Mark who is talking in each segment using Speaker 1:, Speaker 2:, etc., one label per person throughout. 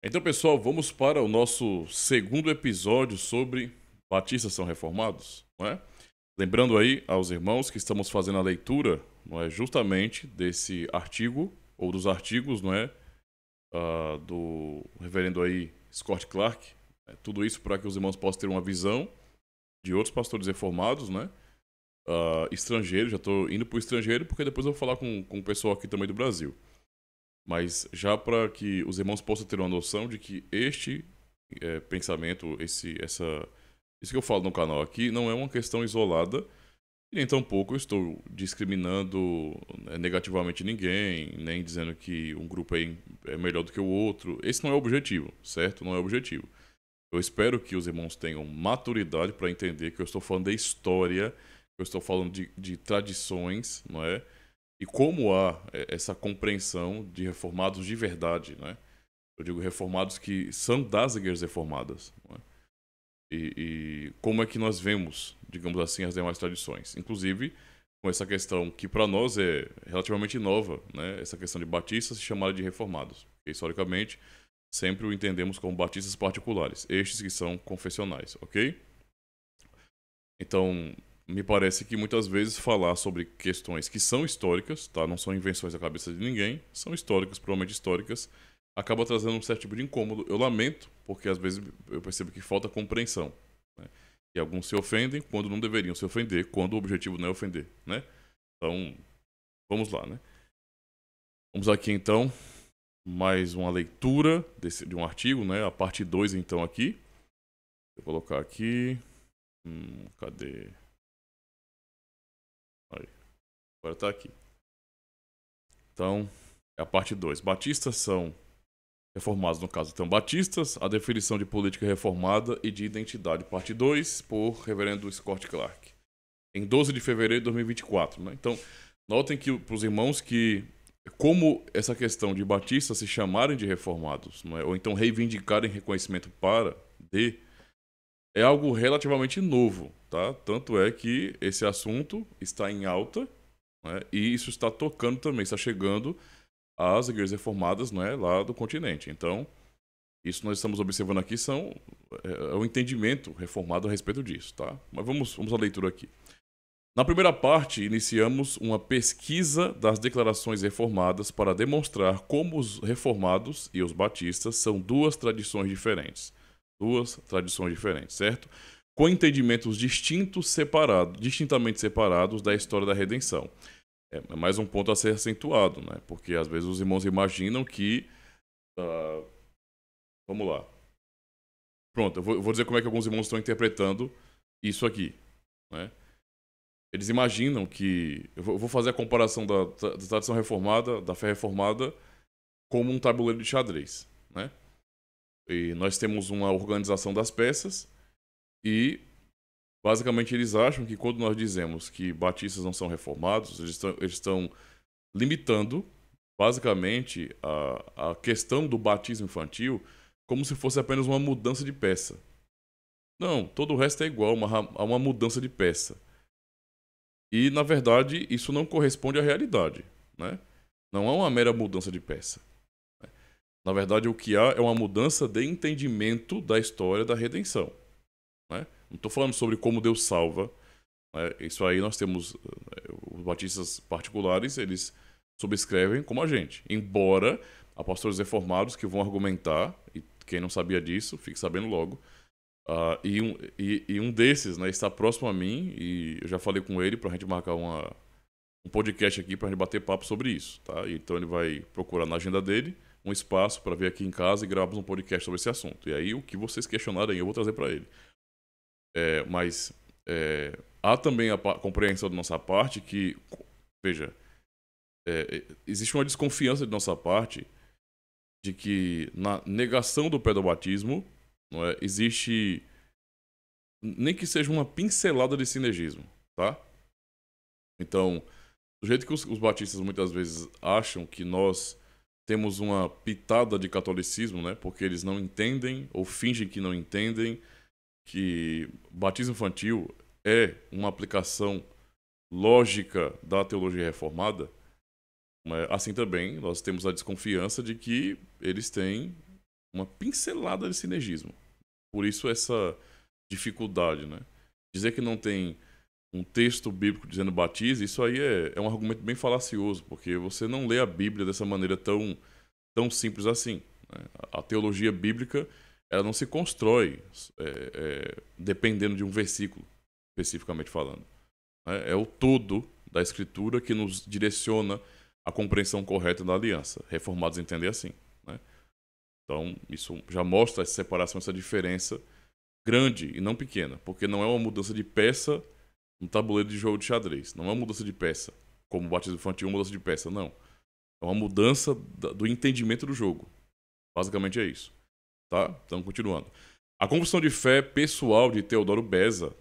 Speaker 1: Então, pessoal, vamos para o nosso segundo episódio sobre batistas são reformados, não é? Lembrando aí aos irmãos que estamos fazendo a leitura, não é, justamente desse artigo ou dos artigos, não é, do reverendo aí Scott Clark. Tudo isso para que os irmãos possam ter uma visão de outros pastores reformados, né? Estrangeiro, já estou indo para o estrangeiro porque depois eu vou falar com o pessoal aqui também do Brasil. Mas já para que os irmãos possam ter uma noção de que este pensamento, isso que eu falo no canal aqui, não é uma questão isolada, e nem tampouco eu estou discriminando negativamente ninguém, nem dizendo que um grupo é melhor do que o outro. Esse não é o objetivo, certo? Não é o objetivo. Eu espero que os irmãos tenham maturidade para entender que eu estou falando de história, que eu estou falando de tradições, não é? E como há essa compreensão de reformados de verdade, né? Eu digo reformados que são das igrejas reformadas, não é? E como é que nós vemos, digamos assim, as demais tradições. Inclusive, com essa questão que para nós é relativamente nova, né? Essa questão de batistas se chamar de reformados. Porque, historicamente, sempre o entendemos como batistas particulares, estes que são confessionais, ok? Então, me parece que muitas vezes falar sobre questões que são históricas, tá? Não são invenções da cabeça de ninguém, são históricas, provavelmente históricas, acaba trazendo um certo tipo de incômodo. Eu lamento, porque às vezes eu percebo que falta compreensão, né? E alguns se ofendem quando não deveriam se ofender, quando o objetivo não é ofender, né? Então, vamos lá, né? Vamos aqui então, mais uma leitura de um artigo, né? A parte 2 então aqui. Vou colocar aqui. Cadê? Aí, agora tá aqui. Então, é a parte 2. Batistas são reformados, no caso, então, batistas, a definição de política reformada e de identidade, parte 2, por reverendo Scott Clark, em 12 de fevereiro de 2024. Né? Então, notem que, para os irmãos, que como essa questão de batistas se chamarem de reformados, não é? Ou então reivindicarem reconhecimento é algo relativamente novo, tá? Tanto é que esse assunto está em alta, né? E isso está tocando também, está chegando às igrejas reformadas, né, lá do continente. Então, isso nós estamos observando aqui é o entendimento reformado a respeito disso, tá? Mas vamos à leitura aqui. Na primeira parte, iniciamos uma pesquisa das declarações reformadas para demonstrar como os reformados e os batistas são duas tradições diferentes. Duas tradições diferentes, certo? Com entendimentos distintamente separados da história da redenção. É mais um ponto a ser acentuado, né? Porque às vezes os irmãos imaginam que. ah, vamos lá. Pronto, eu vou dizer como é que alguns irmãos estão interpretando isso aqui, né? Eles imaginam que. Eu vou fazer a comparação da tradição reformada, da fé reformada, como um tabuleiro de xadrez, né? E nós temos uma organização das peças e, basicamente, eles acham que quando nós dizemos que batistas não são reformados, eles estão limitando, basicamente, a questão do batismo infantil como se fosse apenas uma mudança de peça. Não, todo o resto é igual a uma mudança de peça. E, na verdade, isso não corresponde à realidade, né? Não é uma mera mudança de peça. Na verdade, o que há é uma mudança de entendimento da história da redenção, né? Não estou falando sobre como Deus salva, né? Isso aí nós temos os batistas particulares, eles subscrevem como a gente. Embora há pastores reformados que vão argumentar, e quem não sabia disso, fique sabendo logo. Um desses, né, está próximo a mim e eu já falei com ele para a gente marcar um podcast aqui para a gente bater papo sobre isso, tá? Então ele vai procurar na agenda dele um espaço para vir aqui em casa e gravarmos um podcast sobre esse assunto. E aí o que vocês questionarem eu vou trazer para ele. Mas há também a compreensão da nossa parte que, veja, existe uma desconfiança de nossa parte de que na negação do pedobatismo, não é, existe nem que seja uma pincelada de sinergismo, tá? Então, do jeito que os batistas muitas vezes acham que nós temos uma pitada de catolicismo, né? Porque eles não entendem ou fingem que não entendem que batismo infantil é uma aplicação lógica da teologia reformada. Assim também nós temos a desconfiança de que eles têm uma pincelada de sinergismo. Por isso essa dificuldade, né? Dizer que não tem um texto bíblico dizendo batize, isso aí é um argumento bem falacioso, porque você não lê a Bíblia dessa maneira tão simples assim, né? A teologia bíblica, ela não se constrói dependendo de um versículo, especificamente falando, né? É o todo da Escritura que nos direciona a compreensão correta da aliança. Reformados entendem assim, né? Então, isso já mostra essa separação, essa diferença grande e não pequena, porque não é uma mudança de peça no tabuleiro de jogo de xadrez. Não é uma mudança de peça, como o batismo infantil, uma mudança de peça, não. É uma mudança do entendimento do jogo. Basicamente é isso. Tá? Então, continuando. A confissão de fé pessoal de Teodoro Beza,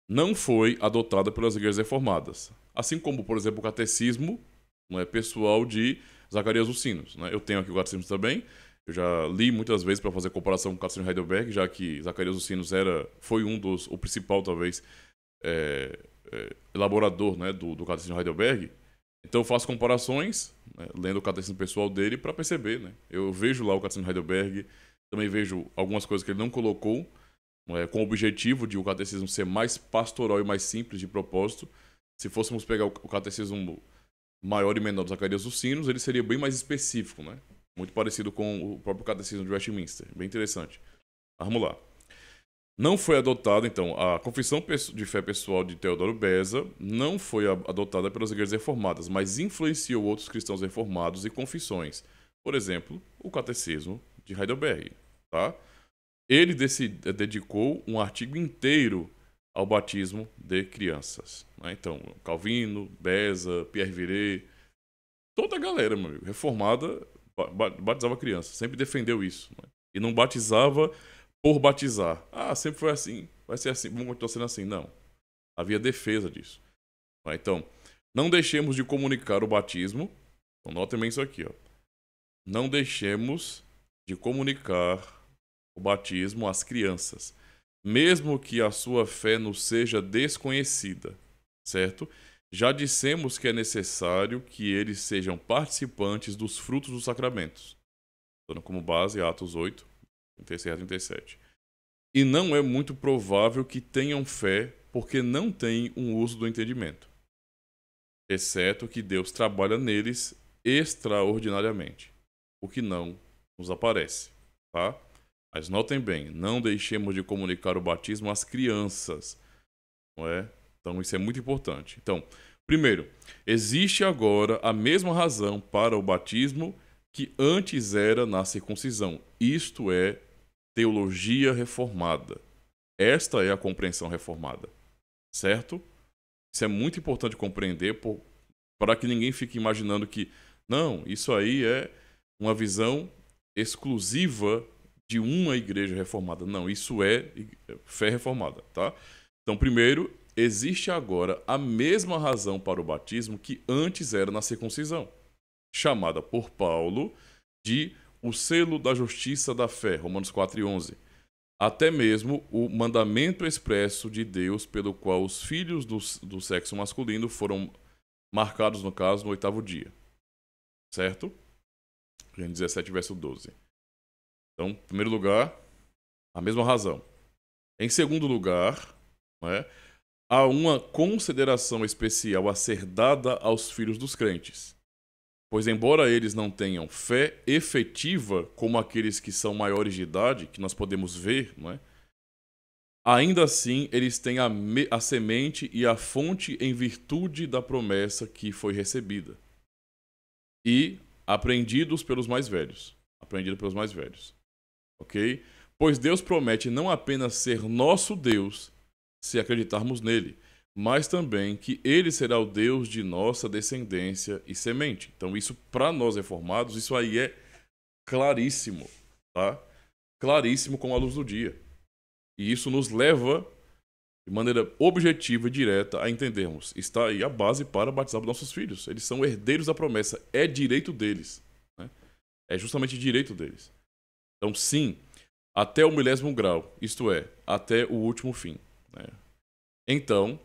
Speaker 1: não foi adotada pelas igrejas reformadas. Assim como, por exemplo, o catecismo pessoal de Zacarias dos Sinos. Eu tenho aqui o catecismo também. Eu já li muitas vezes para fazer comparação com o catecismo de Heidelberg, já que Zacarias dos Sinos foi o principal, talvez, elaborador, do catecismo de Heidelberg. Então eu faço comparações, lendo o catecismo pessoal dele, para perceber. Eu vejo lá o catecismo de Heidelberg, também vejo algumas coisas que ele não colocou, com o objetivo de o catecismo ser mais pastoral e mais simples de propósito. Se fôssemos pegar o catecismo maior e menor do Zacarias dos Sinos, ele seria bem mais específico, muito parecido com o próprio catecismo de Westminster. Bem interessante. Vamos lá. Não foi adotada, então, a confissão de fé pessoal de Teodoro Beza não foi adotada pelas igrejas reformadas, mas influenciou outros cristãos reformados e confissões. Por exemplo, o catecismo de Heidelberg. Tá? Ele dedicou um artigo inteiro ao batismo de crianças. Então, Calvino, Beza, Pierre Viret, toda a galera, meu amigo, reformada, batizava criança, sempre defendeu isso. E não batizava por batizar. Sempre foi assim, vai ser assim, vamos continuar sendo assim. Não. Havia defesa disso. Então, não deixemos de comunicar o batismo. Então, notem bem isso aqui. Não deixemos de comunicar o batismo às crianças, mesmo que a sua fé nos seja desconhecida, certo? Já dissemos que é necessário que eles sejam participantes dos frutos dos sacramentos. Dando como base Atos 8, 36 a 37. E não é muito provável que tenham fé porque não têm um uso do entendimento, exceto que Deus trabalha neles extraordinariamente, o que não nos aparece, tá? Mas notem bem, não deixemos de comunicar o batismo às crianças, Então isso é muito importante. Então, primeiro, existe agora a mesma razão para o batismo que antes era na circuncisão. Isto é teologia reformada. Esta é a compreensão reformada. Certo? Isso é muito importante compreender para que ninguém fique imaginando que, não, isso aí é uma visão exclusiva de uma igreja reformada. Não, isso é fé reformada, tá? Então, primeiro, existe agora a mesma razão para o batismo que antes era na circuncisão, chamada por Paulo de o selo da justiça da fé, Romanos 4:11. Até mesmo o mandamento expresso de Deus pelo qual os filhos do sexo masculino foram marcados, no caso, no 8º dia. Certo? Gênesis 17, verso 12. Então, em primeiro lugar, a mesma razão. Em segundo lugar, há uma consideração especial a ser dada aos filhos dos crentes. Pois, embora eles não tenham fé efetiva como aqueles que são maiores de idade, que nós podemos ver, ainda assim eles têm a semente e a fonte em virtude da promessa que foi recebida. E aprendidos pelos mais velhos. Ok? Pois Deus promete não apenas ser nosso Deus, se acreditarmos nele, mas também que ele será o Deus de nossa descendência e semente. Então isso, para nós reformados, isso aí é claríssimo, tá? Claríssimo como a luz do dia. E isso nos leva, de maneira objetiva e direta, a entendermos. Está aí a base para batizar os nossos filhos. Eles são herdeiros da promessa. É direito deles. É justamente direito deles. Então, sim, até o 1000º grau, isto é, até o último fim. Então,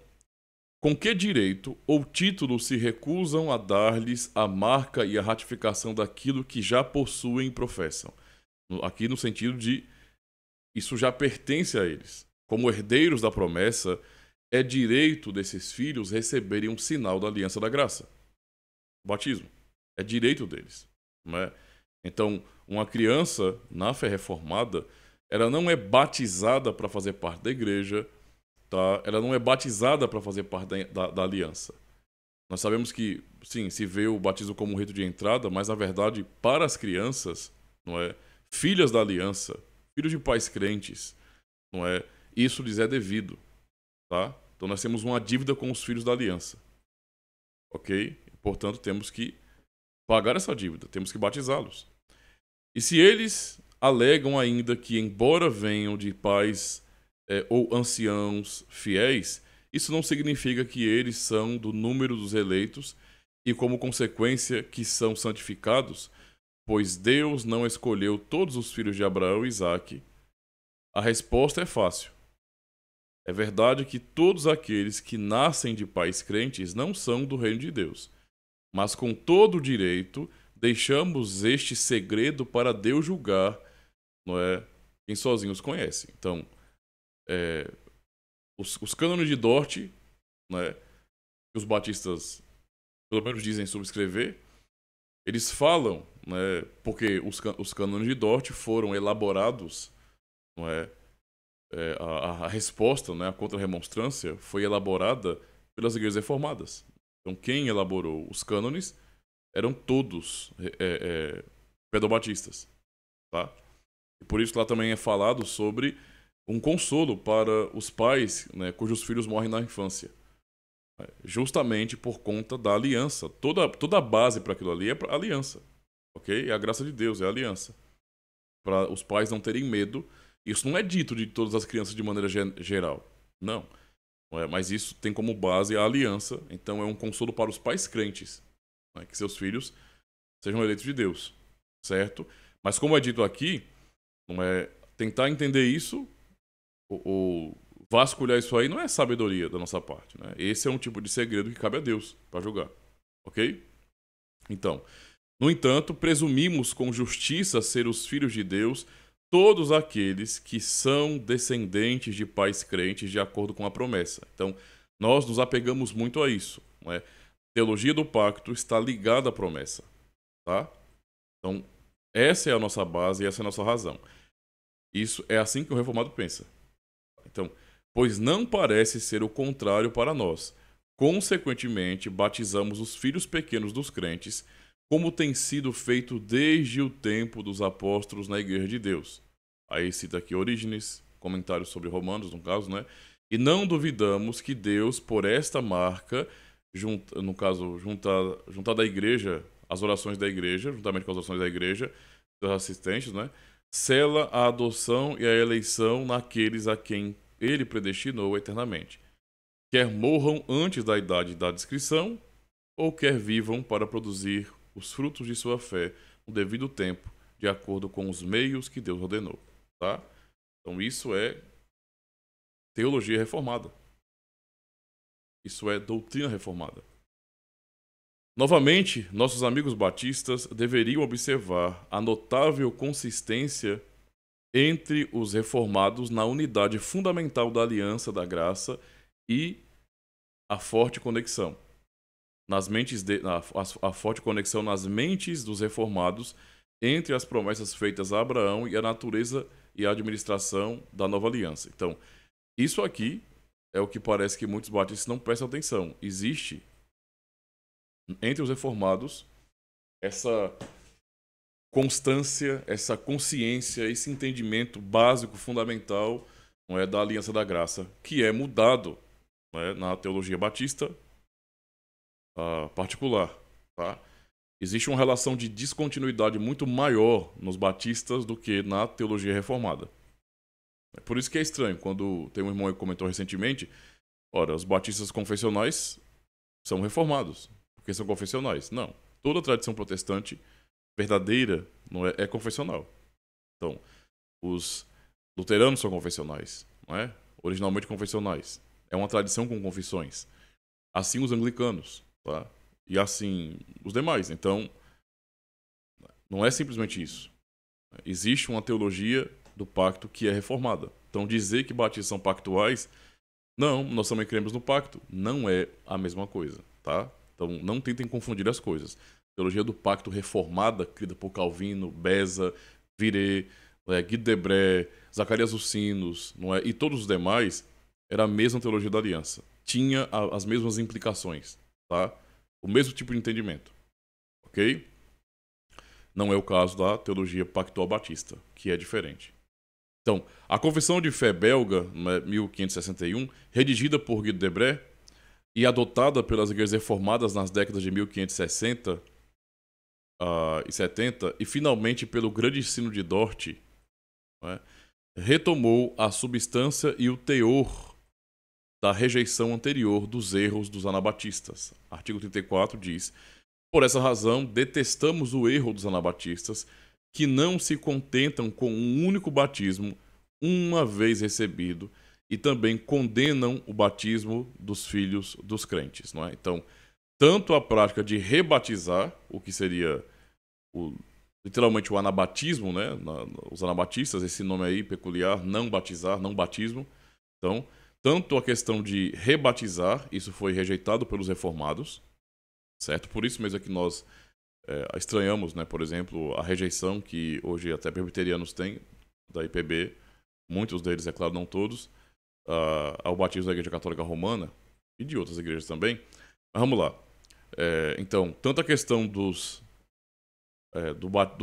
Speaker 1: com que direito ou título se recusam a dar-lhes a marca e a ratificação daquilo que já possuem e professam? Aqui no sentido de isso já pertence a eles. Como herdeiros da promessa, é direito desses filhos receberem um sinal da aliança da graça. O batismo. É direito deles. Não é? Então, uma criança na fé reformada, ela não é batizada para fazer parte da igreja, tá? Ela não é batizada para fazer parte da aliança. Nós sabemos que, sim, se vê o batismo como um rito de entrada, mas na verdade, para as crianças, não é? Filhas da aliança, filhos de pais crentes, não é? Isso lhes é devido, tá? Então nós temos uma dívida com os filhos da aliança, ok? Portanto, temos que pagar essa dívida, temos que batizá-los. E se eles alegam ainda que, embora venham de pais ou anciãos fiéis, isso não significa que eles são do número dos eleitos e, como consequência, que são santificados, pois Deus não escolheu todos os filhos de Abraão e Isaque. A resposta é fácil. É verdade que todos aqueles que nascem de pais crentes não são do reino de Deus, mas com todo o direito deixamos este segredo para Deus julgar, não é? Quem sozinho os conhece. Então, os cânones de Dort, né, que os batistas pelo menos dizem subscrever, eles falam, né, porque os cânones de Dort foram elaborados, não é, a resposta, né, a contra-remonstrância foi elaborada pelas igrejas reformadas. Então, quem elaborou os cânones eram todos pedobatistas, tá? E por isso lá também é falado sobre um consolo para os pais, né, cujos filhos morrem na infância. Justamente por conta da aliança. Toda a base para aquilo ali é a aliança. Ok? É a graça de Deus, é a aliança. Para os pais não terem medo. Isso não é dito de todas as crianças de maneira geral. Não. Não é, mas isso tem como base a aliança. Então é um consolo para os pais crentes. Né, que seus filhos sejam eleitos de Deus. Certo? Mas como é dito aqui, não é, tentar entender isso ou vasculhar isso aí não é sabedoria da nossa parte, né? Esse é um tipo de segredo que cabe a Deus para julgar, ok? Então, no entanto, presumimos com justiça ser os filhos de Deus todos aqueles que são descendentes de pais crentes de acordo com a promessa. Então, nós nos apegamos muito a isso, não é? A teologia do pacto está ligada à promessa, tá? Então, essa é a nossa base e essa é a nossa razão. Isso é assim que o reformado pensa. Então, pois não parece ser o contrário para nós. Consequentemente, batizamos os filhos pequenos dos crentes, como tem sido feito desde o tempo dos apóstolos na Igreja de Deus. Aí cita aqui Orígenes, comentários sobre Romanos, no caso, né? E não duvidamos que Deus, por esta marca, juntada à igreja, as orações da igreja, juntamente com as orações da igreja, dos assistentes, né? Sela a adoção e a eleição naqueles a quem ele predestinou eternamente. Quer morram antes da idade da descrição, ou quer vivam para produzir os frutos de sua fé no devido tempo, de acordo com os meios que Deus ordenou. Tá? Então isso é teologia reformada. Isso é doutrina reformada. Novamente, nossos amigos batistas deveriam observar a notável consistência entre os reformados na unidade fundamental da aliança da graça e a forte conexão a forte conexão nas mentes dos reformados entre as promessas feitas a Abraão e a natureza e a administração da nova aliança. Então, isso aqui é o que parece que muitos batistas não prestam atenção. Existe entre os reformados essa constância, essa consciência, esse entendimento básico, fundamental, não é, da aliança da graça, que é mudado, não é, na teologia batista particular. Tá? Existe uma relação de descontinuidade muito maior nos batistas do que na teologia reformada. É por isso que é estranho, quando tem um irmão que comentou recentemente, ora, os batistas confessionais são reformados, porque são confessionais. Não, toda tradição protestante verdadeira não é confessional. Então, os luteranos são confessionais, não é? Originalmente confessionais. É uma tradição com confissões. Assim os anglicanos, tá? E assim os demais. Então, não é simplesmente isso. Existe uma teologia do pacto que é reformada. Então, dizer que batistas são pactuais, não, nós também cremos no pacto, não é a mesma coisa, tá? Então, não tentem confundir as coisas. Teologia do pacto reformada, criada por Calvino, Beza, Viré, Guido de Brès, Zacarias dos Sinos, não é? E todos os demais, era a mesma teologia da aliança. Tinha as mesmas implicações, tá? O mesmo tipo de entendimento, ok? Não é o caso da teologia pactual batista, que é diferente. Então, a Confissão de Fé belga, 1561, redigida por Guido de Brès e adotada pelas igrejas reformadas nas décadas de 1560 e 70, e finalmente pelo Grande Sínodo de Dort, né, retomou a substância e o teor da rejeição anterior dos erros dos anabatistas. Artigo 34 diz: por essa razão, detestamos o erro dos anabatistas, que não se contentam com um único batismo, uma vez recebido, e também condenam o batismo dos filhos dos crentes. Não é? Então, tanto a prática de rebatizar, o que seria literalmente o anabatismo, né? Os anabatistas, esse nome aí peculiar, não batizar, não batismo. Então, tanto a questão de rebatizar, isso foi rejeitado pelos reformados, certo? Por isso mesmo é que nós estranhamos, né, por exemplo, a rejeição que hoje até presbiterianos têm da IPB, muitos deles, é claro, não todos, ao batismo da Igreja Católica Romana e de outras igrejas também. Mas vamos lá. Então, tanto a questão do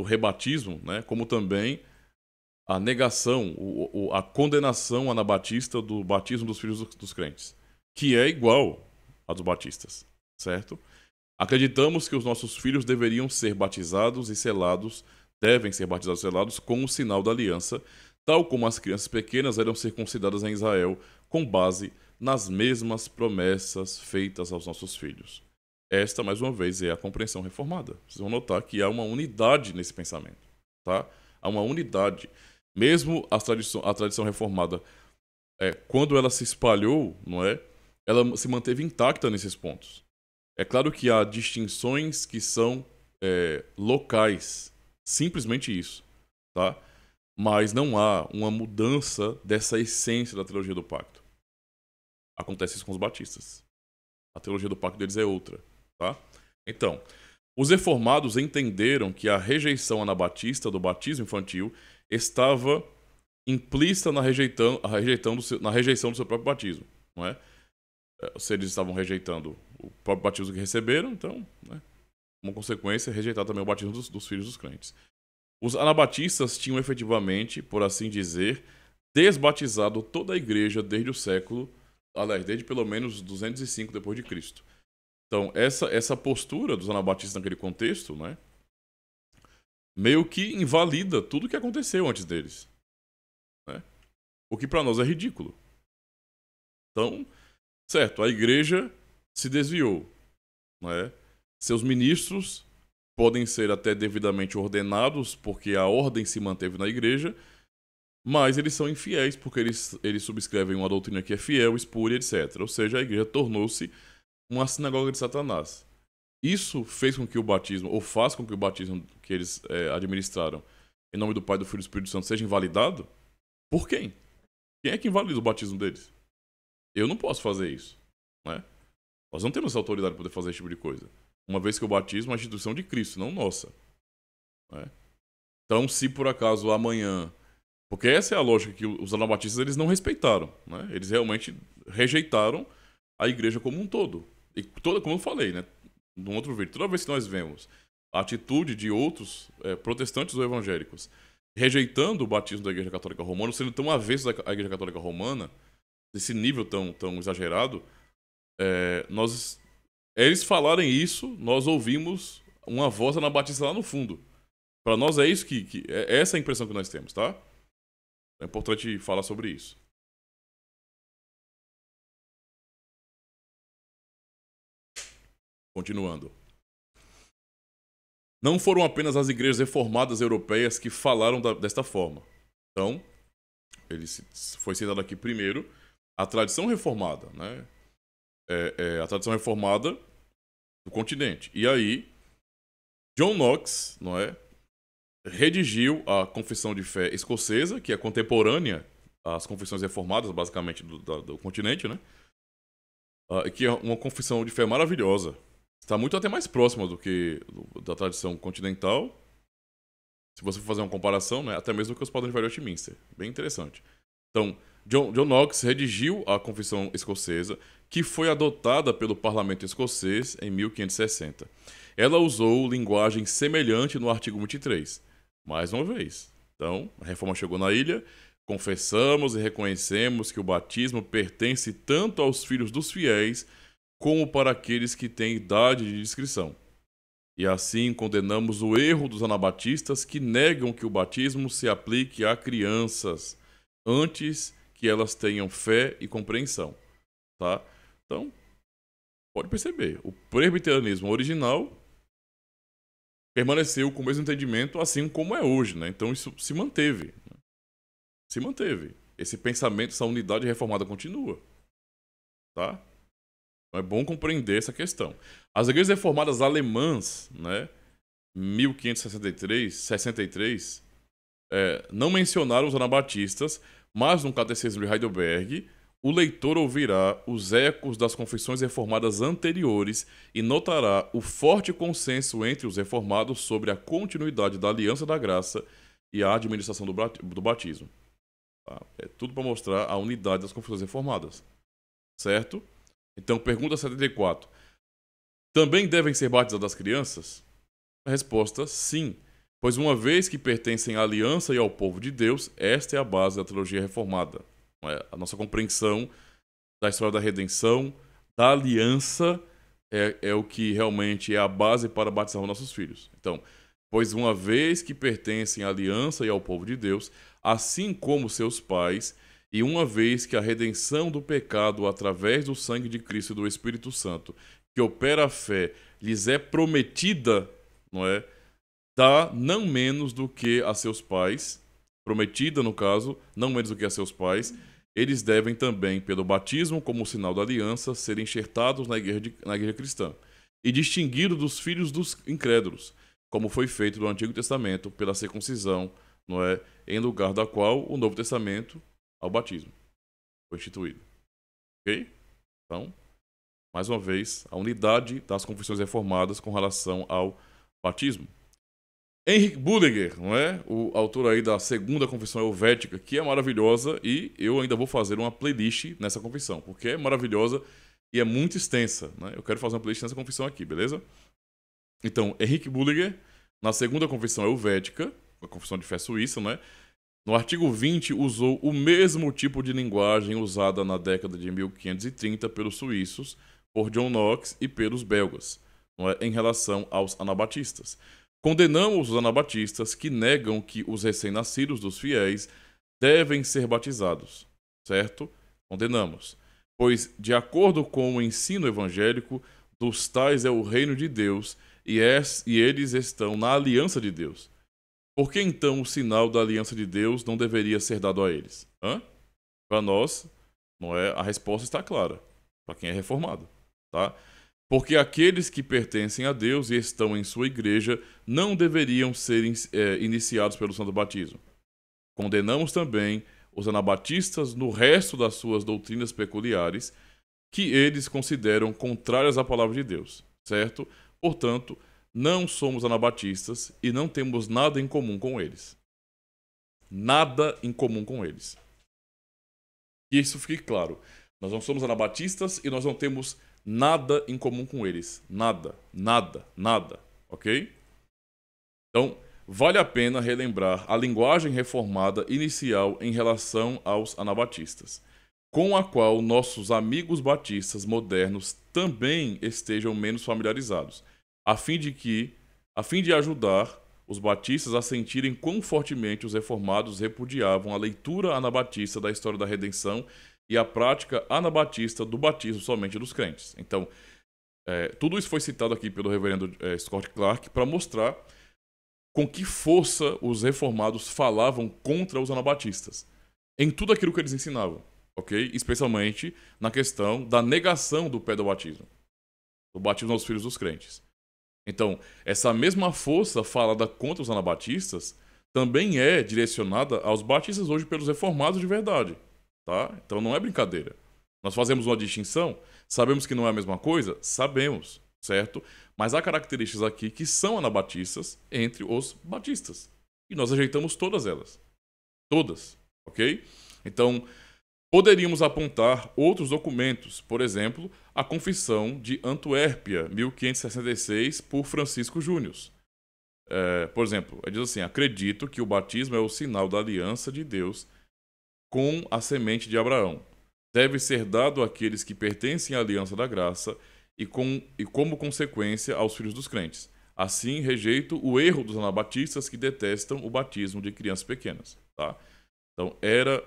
Speaker 1: rebatismo, né, como também a negação, a condenação anabatista do batismo dos filhos dos crentes, que é igual a dos batistas, certo? Acreditamos que os nossos filhos deveriam ser batizados e selados, devem ser batizados e selados com o sinal da aliança, tal como as crianças pequenas eram circuncidadas em Israel, com base nas mesmas promessas feitas aos nossos filhos. Esta, mais uma vez, é a compreensão reformada. Vocês vão notar que há uma unidade nesse pensamento, tá? Há uma unidade. Mesmo a tradição reformada, quando ela se espalhou, não é? Ela se manteve intacta nesses pontos. É claro que há distinções que são locais, simplesmente isso, tá? Mas não há uma mudança dessa essência da teologia do pacto. Acontece isso com os batistas. A teologia do pacto deles é outra, tá? Então, os reformados entenderam que a rejeição anabatista do batismo infantil estava implícita na rejeição do seu próprio batismo, não é? Se eles estavam rejeitando o próprio batismo que receberam, então, né, como consequência, rejeitar também o batismo dos filhos dos crentes. Os anabatistas tinham efetivamente, por assim dizer, desbatizado toda a igreja desde o século, aliás, desde pelo menos 205 depois de Cristo. Então, essa postura dos anabatistas naquele contexto, né, meio que invalida tudo o que aconteceu antes deles, né? O que para nós é ridículo. Então, certo, a igreja se desviou, não é? Seus ministros podem ser até devidamente ordenados, porque a ordem se manteve na igreja, mas eles são infiéis, porque eles subscrevem uma doutrina que é fiel, espúria, etc. Ou seja, a igreja tornou-se uma sinagoga de Satanás. Isso fez com que o batismo, ou faz com que o batismo que eles administraram em nome do Pai, do Filho e do Espírito Santo seja invalidado? Por quem? Quem é que invalida o batismo deles? Eu não posso fazer isso, né? Nós não temos essa autoridade para poder fazer esse tipo de coisa. Uma vez que o batismo é uma instituição de Cristo, não nossa, né? Então, se por acaso amanhã... Porque essa é a lógica que os anabatistas eles não respeitaram, né? Eles realmente rejeitaram a igreja como um todo. E como eu falei, né, num outro vídeo, toda vez que nós vemos a atitude de outros protestantes ou evangélicos rejeitando o batismo da Igreja Católica Romana, sendo tão avessos à Igreja Católica Romana, desse nível tão exagerado, eles falarem isso, nós ouvimos uma voz anabatista lá no fundo. Para nós é isso é essa a impressão que nós temos, tá? É importante falar sobre isso. Continuando. Não foram apenas as igrejas reformadas europeias que falaram desta forma. Então, foi citado aqui primeiro a tradição reformada, né? A tradição reformada do continente. E aí, John Knox, não é? redigiu a Confissão de Fé Escocesa, que é contemporânea às confissões reformadas, basicamente, do continente, né? Que é uma confissão de fé maravilhosa. Está muito até mais próxima do que da tradição continental. Se você for fazer uma comparação, né? Até mesmo do que os padrões de Westminster. Bem interessante. Então, John Knox redigiu a Confissão Escocesa, que foi adotada pelo Parlamento Escocês em 1560. Ela usou linguagem semelhante no artigo 23. Mais uma vez. Então, a reforma chegou na ilha, confessamos e reconhecemos que o batismo pertence tanto aos filhos dos fiéis como para aqueles que têm idade de discrição. E assim condenamos o erro dos anabatistas que negam que o batismo se aplique a crianças antes que elas tenham fé e compreensão, tá? Então, pode perceber, o presbiterianismo original permaneceu com o mesmo entendimento assim como é hoje, né? Então isso se manteve. Se manteve. Esse pensamento, essa unidade reformada continua, tá? Então é bom compreender essa questão. As igrejas reformadas alemãs, né, 1563, não mencionaram os anabatistas, mas no Catecismo de Heidelberg, o leitor ouvirá os ecos das confissões reformadas anteriores e notará o forte consenso entre os reformados sobre a continuidade da aliança da graça e a administração do batismo. Tá? É tudo para mostrar a unidade das confissões reformadas. Certo? Então, pergunta 74. Também devem ser batizadas as crianças? A resposta, sim. Pois uma vez que pertencem à aliança e ao povo de Deus, esta é a base da teologia reformada. A nossa compreensão da história da redenção, da aliança, é o que realmente é a base para batizar os nossos filhos. Então, pois uma vez que pertencem à aliança e ao povo de Deus, assim como seus pais, e uma vez que a redenção do pecado através do sangue de Cristo e do Espírito Santo, que opera a fé, lhes é prometida, não é? Dá não menos do que a seus pais, prometida no caso, não menos do que a seus pais, eles devem também, pelo batismo como sinal da aliança, ser enxertados na igreja cristã e distinguidos dos filhos dos incrédulos, como foi feito no Antigo Testamento pela circuncisão, não é? Em lugar da qual o Novo Testamento, ao batismo, foi instituído. Ok? Então, mais uma vez, a unidade das confissões reformadas com relação ao batismo. Henrik Bullinger, não é? O autor aí da segunda confissão helvética, que é maravilhosa, e eu ainda vou fazer uma playlist nessa confissão, porque é maravilhosa e é muito extensa, né? Eu quero fazer uma playlist nessa confissão aqui, beleza? Então, Henrik Bullinger, na segunda confissão helvética, a confissão de fé suíça, né? No artigo 20, usou o mesmo tipo de linguagem usada na década de 1530 pelos suíços, por John Knox e pelos belgas, não é? Em relação aos anabatistas. Condenamos os anabatistas que negam que os recém-nascidos dos fiéis devem ser batizados, certo? Condenamos. Pois, de acordo com o ensino evangélico, dos tais é o reino de Deus e eles estão na aliança de Deus. Por que então o sinal da aliança de Deus não deveria ser dado a eles? Para nós, não é? A resposta está clara, para quem é reformado, tá? Porque aqueles que pertencem a Deus e estão em sua igreja não deveriam ser iniciados pelo santo batismo. Condenamos também os anabatistas no resto das suas doutrinas peculiares, que eles consideram contrárias à palavra de Deus, certo? Portanto, não somos anabatistas e não temos nada em comum com eles. Nada em comum com eles. Que isso fique claro. Nós não somos anabatistas e nós não temos nada em comum com eles. Nada, nada, nada. Ok? Então, vale a pena relembrar a linguagem reformada inicial em relação aos anabatistas, com a qual nossos amigos batistas modernos também estejam menos familiarizados, a fim de ajudar os batistas a sentirem quão fortemente os reformados repudiavam a leitura anabatista da história da redenção e a prática anabatista do batismo somente dos crentes. Então, tudo isso foi citado aqui pelo reverendo Scott Clark para mostrar com que força os reformados falavam contra os anabatistas, em tudo aquilo que eles ensinavam, ok? Especialmente na questão da negação do pé do batismo aos filhos dos crentes. Então, essa mesma força falada contra os anabatistas também é direcionada aos batistas hoje pelos reformados de verdade, tá? Então não é brincadeira. Nós fazemos uma distinção, sabemos que não é a mesma coisa? Sabemos, certo? Mas há características aqui que são anabatistas entre os batistas. E nós rejeitamos todas elas. Todas, ok? Então, poderíamos apontar outros documentos, por exemplo, a Confissão de Antuérpia, 1566, por Francisco Júnior. Por exemplo, ele diz assim: acredito que o batismo é o sinal da aliança de Deus com a semente de Abraão. Deve ser dado àqueles que pertencem à aliança da graça e como consequência aos filhos dos crentes. Assim, rejeito o erro dos anabatistas que detestam o batismo de crianças pequenas. Tá? Então, era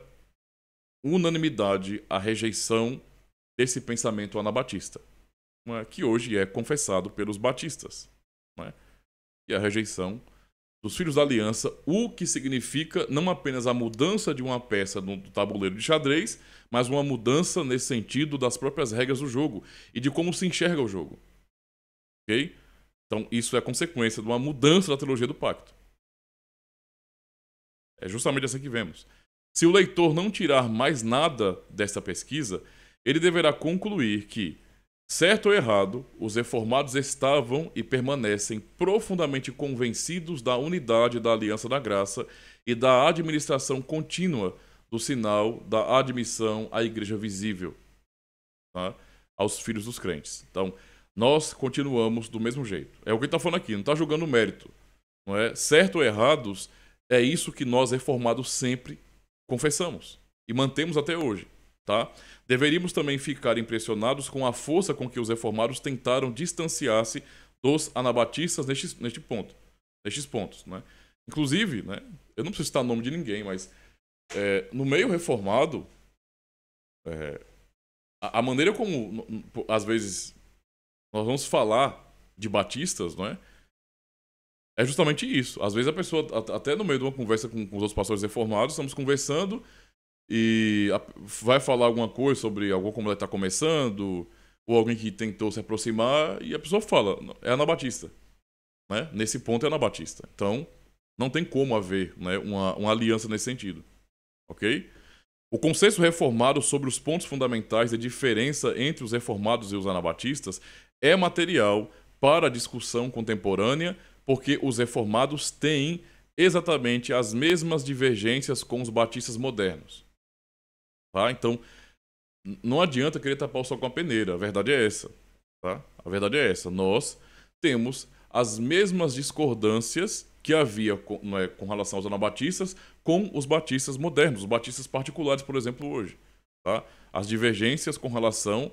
Speaker 1: unanimidade a rejeição desse pensamento anabatista, que hoje é confessado pelos batistas. E a rejeição dos filhos da aliança, o que significa não apenas a mudança de uma peça do tabuleiro de xadrez, mas uma mudança nesse sentido das próprias regras do jogo e de como se enxerga o jogo. Ok? Então, isso é consequência de uma mudança da teologia do pacto. É justamente essa que vemos. Se o leitor não tirar mais nada desta pesquisa, ele deverá concluir que, certo ou errado, os reformados estavam e permanecem profundamente convencidos da unidade da aliança da graça e da administração contínua do sinal da admissão à igreja visível, tá? Aos filhos dos crentes. Então, nós continuamos do mesmo jeito. É o que ele está falando aqui, não está julgando o mérito. Não é? Certo ou errados, é isso que nós reformados sempre confessamos e mantemos até hoje. Tá? Deveríamos também ficar impressionados com a força com que os reformados tentaram distanciar-se dos anabatistas nestes pontos. Né? Inclusive, né, eu não preciso citar o nome de ninguém, mas no meio reformado, a maneira como, às vezes, nós vamos falar de batistas, não é justamente isso. Às vezes a pessoa, até no meio de uma conversa com os outros pastores reformados, estamos conversando e vai falar alguma coisa sobre alguma comunidade que está começando, ou alguém que tentou se aproximar, e a pessoa fala, é anabatista. Né? Nesse ponto é anabatista. Então, não tem como haver, né, uma aliança nesse sentido. Ok? O consenso reformado sobre os pontos fundamentais de diferença entre os reformados e os anabatistas é material para a discussão contemporânea, porque os reformados têm exatamente as mesmas divergências com os batistas modernos. Tá? Então, não adianta querer tapar o sol com a peneira. A verdade é essa. Tá? A verdade é essa. Nós temos as mesmas discordâncias que havia com relação aos anabatistas com os batistas modernos, os batistas particulares, por exemplo, hoje. Tá? As divergências com relação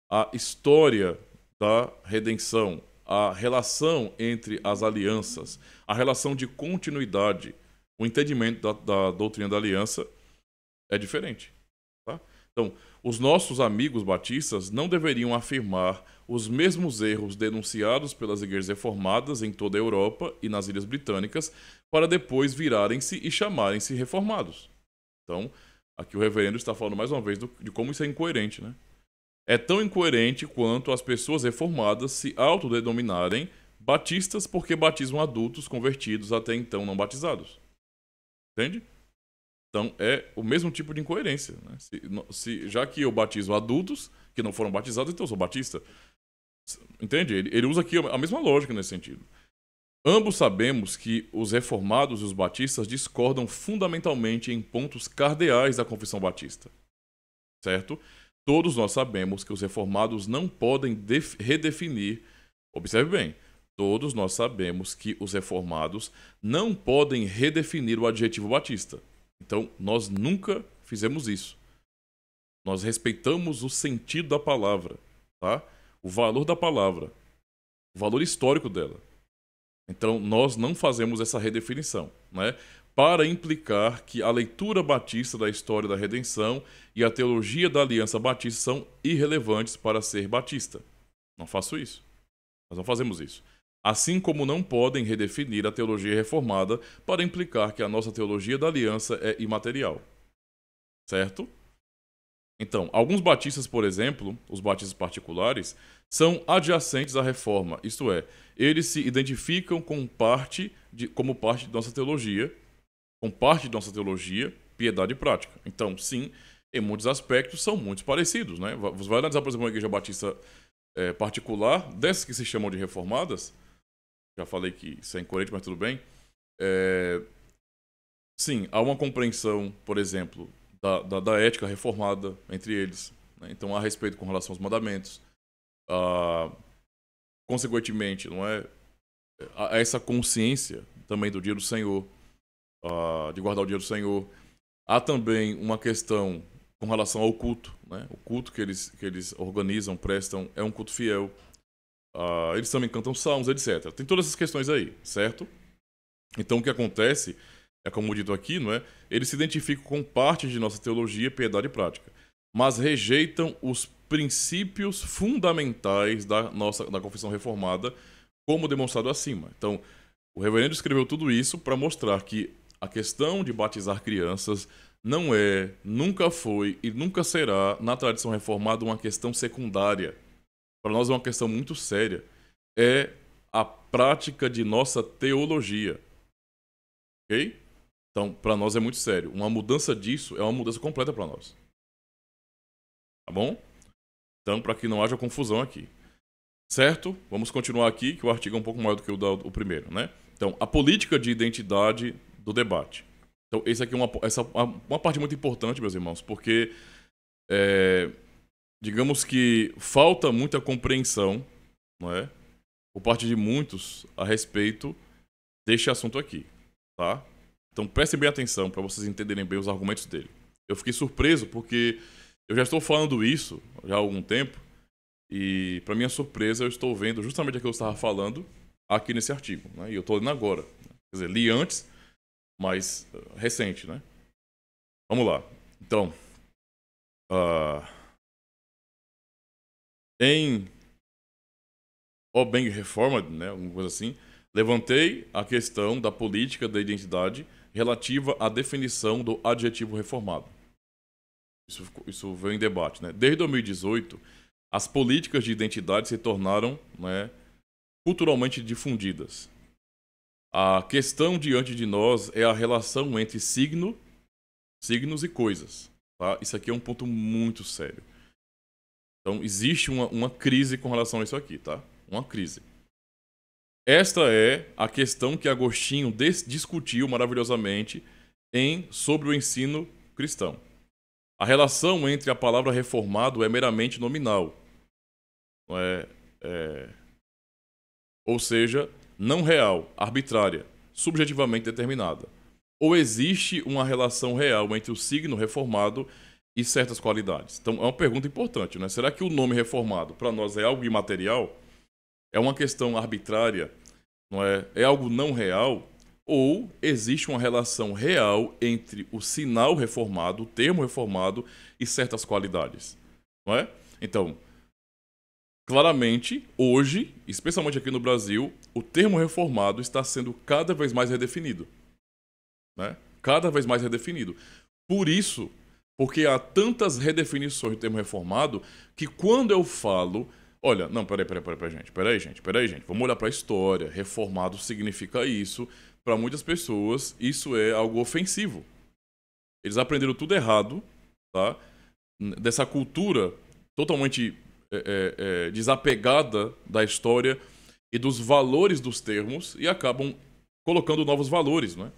Speaker 1: à história da redenção, a relação entre as alianças, a relação de continuidade, o entendimento da doutrina da aliança é diferente. Tá? Então, os nossos amigos batistas não deveriam afirmar os mesmos erros denunciados pelas igrejas reformadas em toda a Europa e nas Ilhas Britânicas para depois virarem-se e chamarem-se reformados. Então, aqui o reverendo está falando mais uma vez de como isso é incoerente, né? É tão incoerente quanto as pessoas reformadas se autodenominarem batistas porque batizam adultos convertidos até então não batizados. Entende? Então, é o mesmo tipo de incoerência. Né? Já que eu batizo adultos que não foram batizados, então eu sou batista. Entende? Ele usa aqui a mesma lógica nesse sentido. Ambos sabemos que os reformados e os batistas discordam fundamentalmente em pontos cardeais da confissão batista. Certo? Todos nós sabemos que os reformados não podem redefinir, observe bem, todos nós sabemos que os reformados não podem redefinir o adjetivo batista. Então, nós nunca fizemos isso. Nós respeitamos o sentido da palavra, tá? O valor da palavra, o valor histórico dela. Então, nós não fazemos essa redefinição, né? Para implicar que a leitura batista da história da redenção e a teologia da aliança batista são irrelevantes para ser batista. Não faço isso. Nós não fazemos isso. Assim como não podem redefinir a teologia reformada para implicar que a nossa teologia da aliança é imaterial. Certo? Então, alguns batistas, por exemplo, os batistas particulares, são adjacentes à reforma, isto é, eles se identificam como parte de nossa teologia, com parte de nossa teologia, piedade e prática. Então, sim, em muitos aspectos são muito parecidos, né? Você vai analisar, por exemplo, uma igreja batista particular, dessas que se chamam de reformadas, já falei que isso é incoerente, mas tudo bem. Sim, há uma compreensão, por exemplo, da ética reformada entre eles. Né? Então, há respeito com relação aos mandamentos. Consequentemente, não é? Há essa consciência também do dia do Senhor, de guardar o dia do Senhor. Há também uma questão com relação ao culto. Né? O culto que eles organizam, prestam, é um culto fiel. Eles também cantam salmos, etc. Tem todas essas questões aí, certo? Então, o que acontece é, como dito aqui, não é? Eles se identificam com parte de nossa teologia, piedade e prática, mas rejeitam os princípios fundamentais da confissão reformada, como demonstrado acima. Então, o reverendo escreveu tudo isso para mostrar que a questão de batizar crianças não é, nunca foi e nunca será, na tradição reformada, uma questão secundária. Para nós é uma questão muito séria. É a prática de nossa teologia. Ok? Então, para nós é muito sério. Uma mudança disso é uma mudança completa para nós. Tá bom? Então, para que não haja confusão aqui. Certo? Vamos continuar aqui, que o artigo é um pouco maior do que o primeiro, né? Então, a política de identidade do debate. Então, essa aqui é uma parte muito importante, meus irmãos, porque digamos que falta muita compreensão, não é? Por parte de muitos a respeito deste assunto aqui, tá? Então prestem bem atenção para vocês entenderem bem os argumentos dele. Eu fiquei surpreso porque eu já estou falando isso já há algum tempo e, para minha surpresa, eu estou vendo justamente aquilo que eu estava falando aqui nesse artigo, né? E eu estou lendo agora. Quer dizer, li antes, mas recente, né? Vamos lá. Então, em O Bem Reformed, né, alguma coisa assim, levantei a questão da política da identidade relativa à definição do adjetivo reformado. Isso veio em debate, né? Desde 2018, as políticas de identidade se tornaram, né, culturalmente difundidas. A questão diante de nós é a relação entre signos e coisas. Tá? Isso aqui é um ponto muito sério. Então, existe uma crise com relação a isso aqui, tá? Uma crise. Esta é a questão que Agostinho discutiu maravilhosamente sobre o ensino cristão. A relação entre a palavra reformado é meramente nominal. Não ou seja, não real, arbitrária, subjetivamente determinada. Ou existe uma relação real entre o signo reformado e certas qualidades? Então, é uma pergunta importante, né? Será que o nome reformado, para nós, é algo imaterial? É uma questão arbitrária? Não é? É algo não real? Ou existe uma relação real entre o sinal reformado, o termo reformado e certas qualidades? Não é? Então, claramente, hoje, especialmente aqui no Brasil, o termo reformado está sendo cada vez mais redefinido. Né? Cada vez mais redefinido. Por isso, porque há tantas redefinições do termo reformado, que quando eu falo... Olha, não, peraí, gente. Vamos olhar para a história. Reformado significa isso. Para muitas pessoas, isso é algo ofensivo. Eles aprenderam tudo errado, tá? Dessa cultura totalmente desapegada da história e dos valores dos termos e acabam colocando novos valores, né?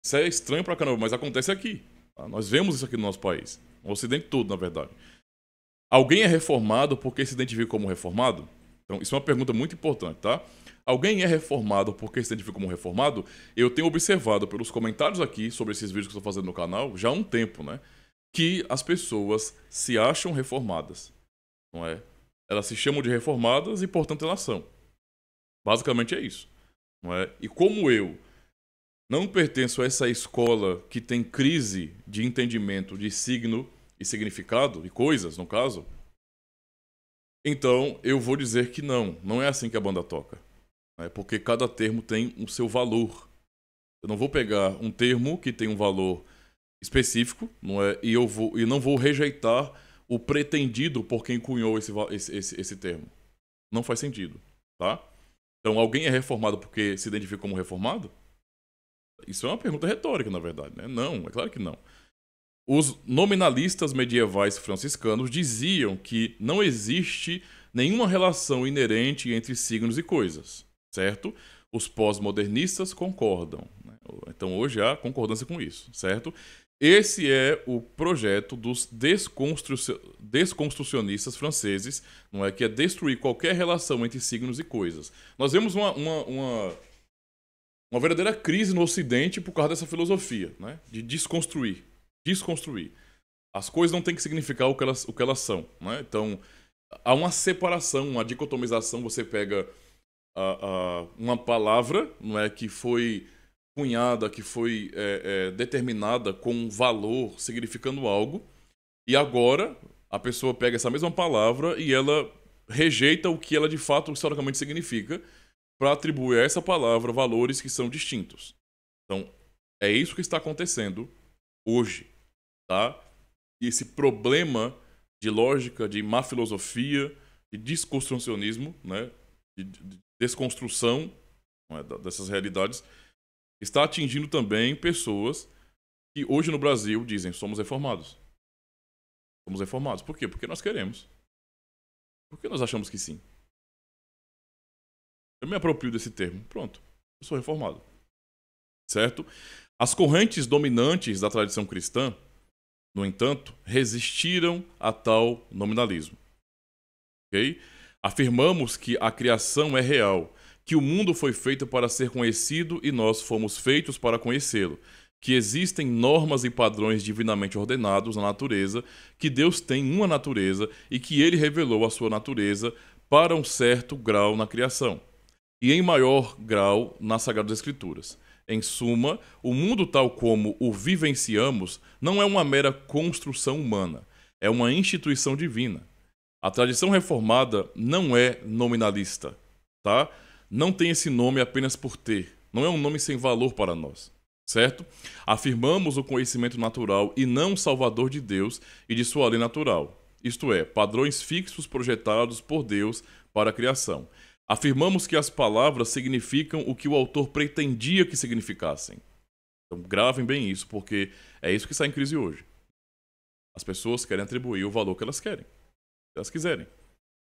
Speaker 1: Isso é estranho pra caramba, mas acontece aqui. Tá? Nós vemos isso aqui no nosso país. No Ocidente todo, na verdade. Alguém é reformado porque se identifica como reformado? Então, isso é uma pergunta muito importante, tá? Alguém é reformado porque se identifica como reformado? Eu tenho observado pelos comentários aqui sobre esses vídeos que eu estou fazendo no canal já há um tempo, né? Que as pessoas se acham reformadas, não é? Elas se chamam de reformadas e, portanto, elas são. Basicamente é isso, não é? E como eu não pertenço a essa escola que tem crise de entendimento de signo e significado, de coisas, no caso, então eu vou dizer que não é assim que a banda toca. Né? Porque cada termo tem o seu valor. Eu não vou pegar um termo que tem um valor específico, não é? E não vou rejeitar o pretendido por quem cunhou esse termo. Não faz sentido, tá? Então, alguém é reformado porque se identifica como reformado? Isso é uma pergunta retórica, na verdade, né? Não, é claro que não. Os nominalistas medievais franciscanos diziam que não existe nenhuma relação inerente entre signos e coisas, certo? Os pós-modernistas concordam, né? Então hoje há concordância com isso, certo? Esse é o projeto dos desconstrucionistas franceses, não é? Que é destruir qualquer relação entre signos e coisas. Nós vemos uma verdadeira crise no Ocidente por causa dessa filosofia, né? De desconstruir. As coisas não têm que significar o que elas são, né? Então, há uma separação, uma dicotomização. Você pega uma palavra, não é, que foi cunhada, que foi determinada com um valor, significando algo, e agora a pessoa pega essa mesma palavra e ela rejeita o que ela de fato historicamente significa para atribuir a essa palavra valores que são distintos. Então, é isso que está acontecendo hoje, tá? E esse problema de lógica, de má filosofia, de desconstrucionismo, né? De desconstrução, não é, dessas realidades, está atingindo também pessoas que hoje no Brasil dizem: somos reformados. Somos reformados. Por quê? Porque nós queremos. Porque nós achamos que sim. Eu me aproprio desse termo. Pronto. Eu sou reformado. Certo? As correntes dominantes da tradição cristã, no entanto, resistiram a tal nominalismo. Ok? Afirmamos que a criação é real, que o mundo foi feito para ser conhecido e nós fomos feitos para conhecê-lo, que existem normas e padrões divinamente ordenados na natureza, que Deus tem uma natureza e que ele revelou a sua natureza para um certo grau na criação, e em maior grau nas Sagradas Escrituras. Em suma, o mundo tal como o vivenciamos não é uma mera construção humana, é uma instituição divina. A tradição reformada não é nominalista, tá? Não tem esse nome apenas por ter. Não é um nome sem valor para nós, certo? Afirmamos o conhecimento natural e não salvador de Deus e de sua lei natural. Isto é, padrões fixos projetados por Deus para a criação. Afirmamos que as palavras significam o que o autor pretendia que significassem. Então gravem bem isso, porque é isso que está em crise hoje. As pessoas querem atribuir o valor que elas querem, se elas quiserem.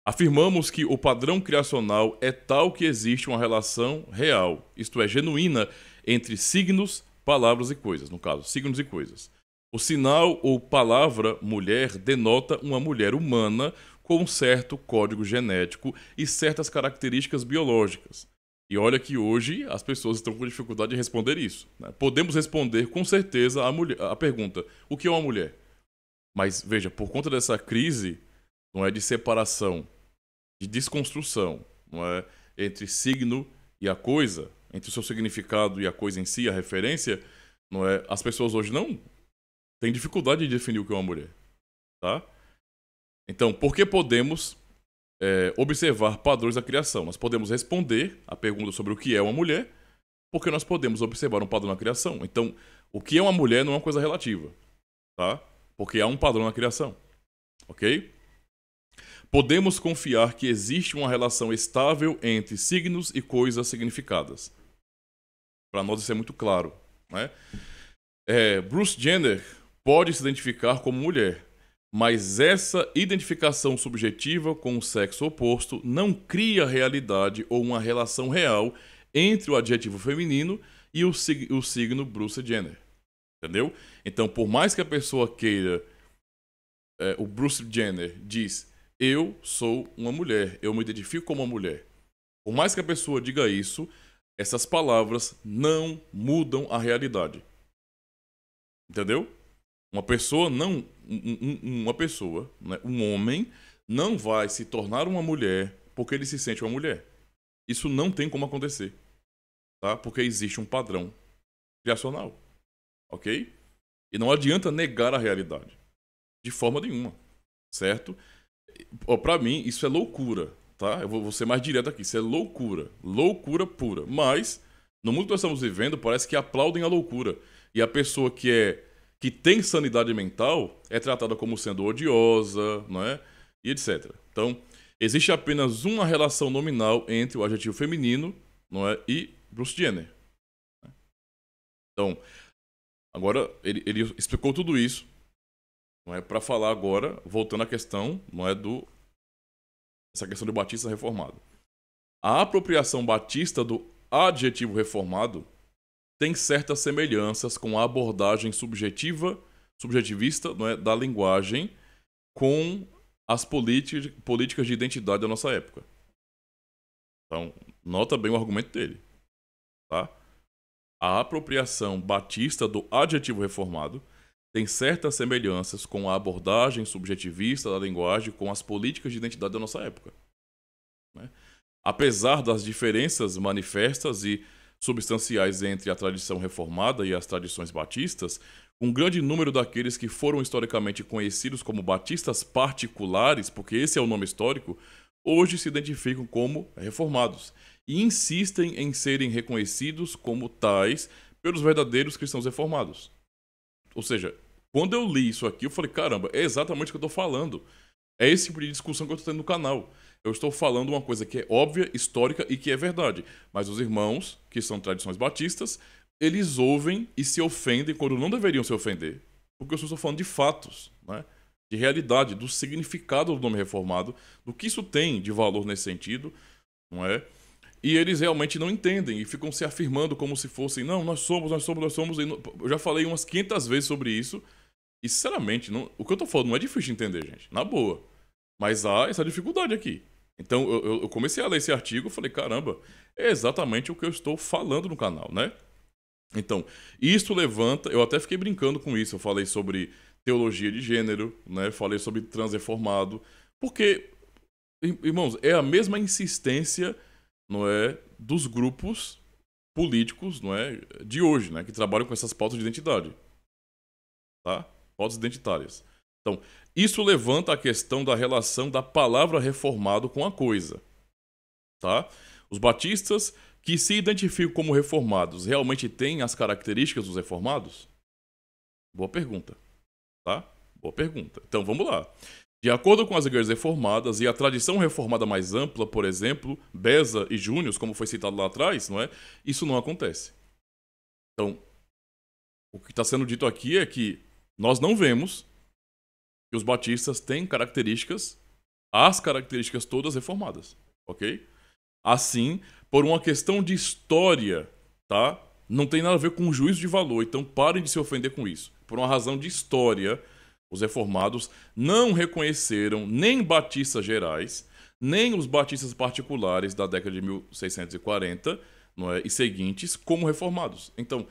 Speaker 1: Afirmamos que o padrão criacional é tal que existe uma relação real, isto é, genuína, entre signos, palavras e coisas. No caso, signos e coisas. O sinal ou palavra mulher denota uma mulher humana com um certo código genético e certas características biológicas. E olha que hoje as pessoas estão com dificuldade de responder isso, né? Podemos responder com certeza a pergunta: o que é uma mulher? Mas veja, por conta dessa crise, não é, de separação, de desconstrução, não é, entre signo e a coisa, entre o seu significado e a coisa em si, a referência, não é, as pessoas hoje não têm dificuldade de definir o que é uma mulher, tá? Então, por que podemos observar padrões da criação? Nós podemos responder a pergunta sobre o que é uma mulher, porque nós podemos observar um padrão na criação. Então, o que é uma mulher não é uma coisa relativa, tá? Porque há um padrão na criação, ok? Podemos confiar que existe uma relação estável entre signos e coisas significadas. Para nós isso é muito claro, né? Bruce Jenner pode se identificar como mulher, mas essa identificação subjetiva com o sexo oposto não cria realidade ou uma relação real entre o adjetivo feminino e o signo Bruce Jenner. Entendeu? Então, por mais que a pessoa queira, o Bruce Jenner diz: eu sou uma mulher, eu me identifico como uma mulher. Por mais que a pessoa diga isso, essas palavras não mudam a realidade. Entendeu? Uma pessoa não, uma pessoa, né, um homem, não vai se tornar uma mulher porque ele se sente uma mulher. Isso não tem como acontecer, tá? Porque existe um padrão criacional, ok? E não adianta negar a realidade, de forma nenhuma, certo? Pra mim, isso é loucura, tá? Eu vou ser mais direto aqui, isso é loucura, loucura pura. Mas, no mundo que nós estamos vivendo, parece que aplaudem a loucura. E a pessoa que que tem sanidade mental é tratada como sendo odiosa, não é? E etc. Então, existe apenas uma relação nominal entre o adjetivo feminino, não é? E Bruce Jenner. Então, agora ele explicou tudo isso, não é? Para falar agora, voltando à questão, não é, essa questão do batista reformado. A apropriação batista do adjetivo reformado tem certas semelhanças com a abordagem subjetivista, não é, da linguagem com as políticas de identidade da nossa época. Então, nota bem o argumento dele. Tá? A apropriação batista do adjetivo reformado tem certas semelhanças com a abordagem subjetivista da linguagem com as políticas de identidade da nossa época. Né? Apesar das diferenças manifestas e substanciais entre a tradição reformada e as tradições batistas, um grande número daqueles que foram historicamente conhecidos como batistas particulares, porque esse é o nome histórico, hoje se identificam como reformados e insistem em serem reconhecidos como tais pelos verdadeiros cristãos reformados. Ou seja, quando eu li isso aqui, eu falei, caramba, é exatamente o que eu estou falando. É esse tipo de discussão que eu estou tendo no canal. Eu estou falando uma coisa que é óbvia, histórica e que é verdade. Mas os irmãos, que são tradições batistas, eles ouvem e se ofendem quando não deveriam se ofender. Porque eu estou falando de fatos, né? De realidade, do significado do nome reformado, do que isso tem de valor nesse sentido, não é? E eles realmente não entendem e ficam se afirmando como se fossem, não, nós somos. Eu já falei umas 500 vezes sobre isso. E, sinceramente, o que eu estou falando não é difícil de entender, gente. Na boa. Mas há essa dificuldade aqui. Então, eu comecei a ler esse artigo e falei, caramba, é exatamente o que eu estou falando no canal, né? Então, isso levanta... Eu até fiquei brincando com isso. Eu falei sobre teologia de gênero, né? Falei sobre transreformado. Porque, irmãos, é a mesma insistência, não é, dos grupos políticos, não é, de hoje, né? Que trabalham com essas pautas de identidade. Tá? Pautas identitárias. Então, isso levanta a questão da relação da palavra reformado com a coisa. Tá? Os batistas que se identificam como reformados realmente têm as características dos reformados? Boa pergunta. Tá? Boa pergunta. Então, vamos lá. De acordo com as igrejas reformadas e a tradição reformada mais ampla, por exemplo, Beza e Júnior, como foi citado lá atrás, não é? Isso não acontece. Então, o que está sendo dito aqui é que nós não vemos que os batistas têm as características todas reformadas, ok? Assim, por uma questão de história, tá? Não tem nada a ver com um juízo de valor, então parem de se ofender com isso. Por uma razão de história, os reformados não reconheceram nem batistas gerais, nem os batistas particulares da década de 1640, não é, e seguintes como reformados. Então,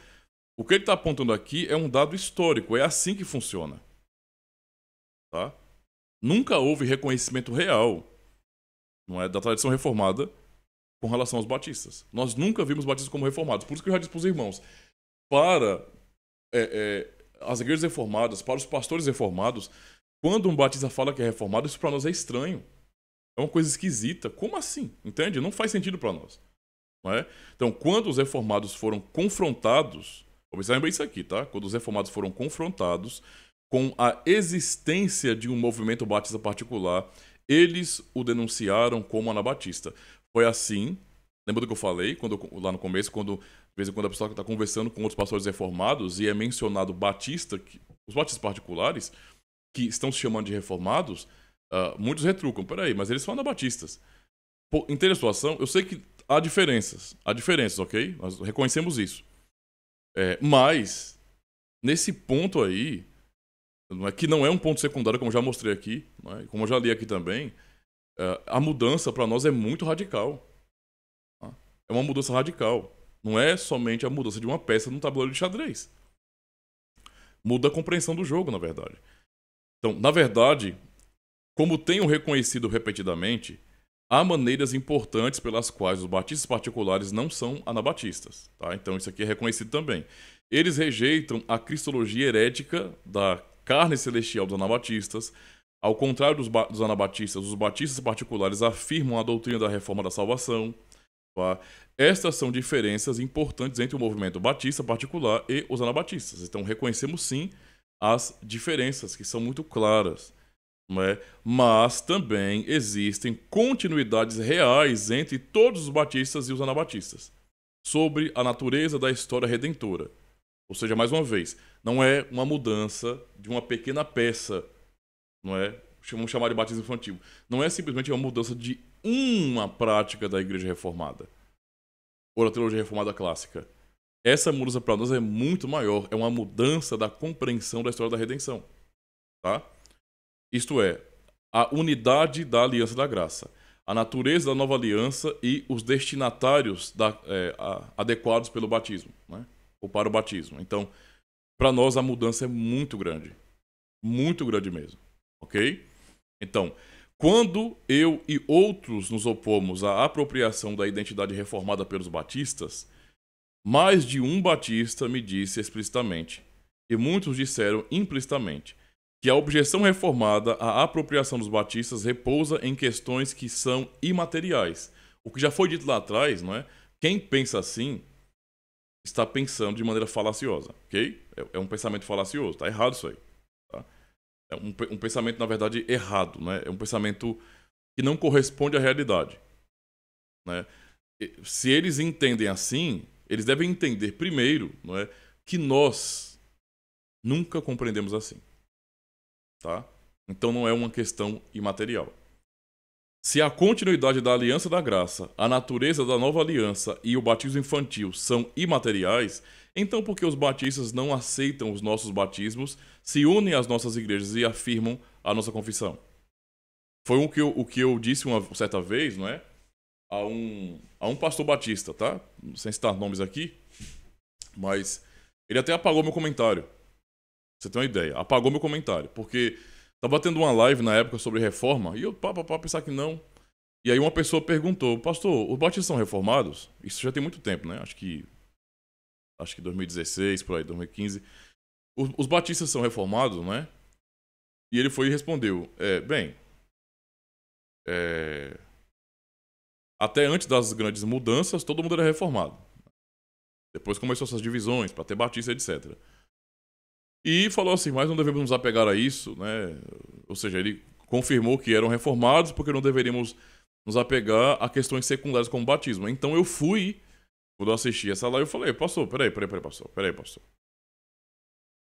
Speaker 1: o que ele está apontando aqui é um dado histórico, é assim que funciona. Tá? Nunca houve reconhecimento real, não é, da tradição reformada com relação aos batistas. Nós nunca vimos batistas como reformados. Por isso que eu já disse para os irmãos, para as igrejas reformadas, para os pastores reformados, quando um batista fala que é reformado, isso para nós é estranho. É uma coisa esquisita. Como assim? Entende? Não faz sentido para nós. Não é? Então, quando os reformados foram confrontados, observem bem isso aqui, tá? Quando os reformados foram confrontados com a existência de um movimento batista particular, eles o denunciaram como anabatista. Foi assim, lembra do que eu falei lá no começo, quando de vez em quando a pessoa está conversando com outros pastores reformados e é mencionado batista, os batistas particulares, que estão se chamando de reformados, muitos retrucam, peraí, mas eles são anabatistas. Entende a situação? Eu sei que há diferenças, ok? Nós reconhecemos isso. Mas, nesse ponto aí, que não é um ponto secundário, como eu já mostrei aqui, como eu já li aqui também, a mudança para nós é muito radical. Tá? É uma mudança radical. Não é somente a mudança de uma peça num tabuleiro de xadrez. Muda a compreensão do jogo, na verdade. Então, na verdade, como tenho reconhecido repetidamente, há maneiras importantes pelas quais os batistas particulares não são anabatistas. Tá? Então, isso aqui é reconhecido também. Eles rejeitam a cristologia herética da carne celestial dos anabatistas. Ao contrário dos anabatistas, os batistas particulares afirmam a doutrina da reforma da salvação. Tá? Estas são diferenças importantes entre o movimento batista particular e os anabatistas. Então, reconhecemos sim as diferenças, que são muito claras. Não é? Mas também existem continuidades reais entre todos os batistas e os anabatistas sobre a natureza da história redentora. Ou seja, mais uma vez, não é uma mudança de uma pequena peça, não é? Vamos chamar de batismo infantil. Não é simplesmente uma mudança de uma prática da Igreja Reformada ou da teologia reformada clássica. Essa mudança para nós é muito maior, é uma mudança da compreensão da história da redenção, tá? Isto é, a unidade da aliança da graça, a natureza da nova aliança e os destinatários adequados pelo batismo, né? Ou para o batismo. Então, para nós a mudança é muito grande mesmo, ok? Então, quando eu e outros nos opomos à apropriação da identidade reformada pelos batistas, mais de um batista me disse explicitamente, e muitos disseram implicitamente, que a objeção reformada à apropriação dos batistas repousa em questões que são imateriais. O que já foi dito lá atrás, não é? Quem pensa assim está pensando de maneira falaciosa, ok? É um pensamento falacioso, está errado isso aí. Tá? É um pensamento, na verdade, errado, né? É um pensamento que não corresponde à realidade, né? Se eles entendem assim, eles devem entender primeiro, não é, que nós nunca compreendemos assim. Tá? Então não é uma questão imaterial. Se a continuidade da aliança da graça, a natureza da nova aliança e o batismo infantil são imateriais, então por que os batistas não aceitam os nossos batismos, se unem às nossas igrejas e afirmam a nossa confissão? Foi o que eu disse uma certa vez, não é? A um pastor batista, tá? Sem citar nomes aqui, mas ele até apagou meu comentário. Você tem uma ideia? Apagou meu comentário, porque tava tendo uma live na época sobre reforma, e eu pensar que não. E aí uma pessoa perguntou, pastor, os batistas são reformados? Isso já tem muito tempo, né? Acho que 2016, por aí, 2015. Os batistas são reformados, né? E ele foi e respondeu, até antes das grandes mudanças, todo mundo era reformado. Depois começou essas divisões, para ter batista, etc. E falou assim, mas não devemos nos apegar a isso, né? Ou seja, ele confirmou que eram reformados porque não deveríamos nos apegar a questões secundárias como batismo. Então eu fui, quando eu assisti essa live, eu falei, pastor, peraí, pastor.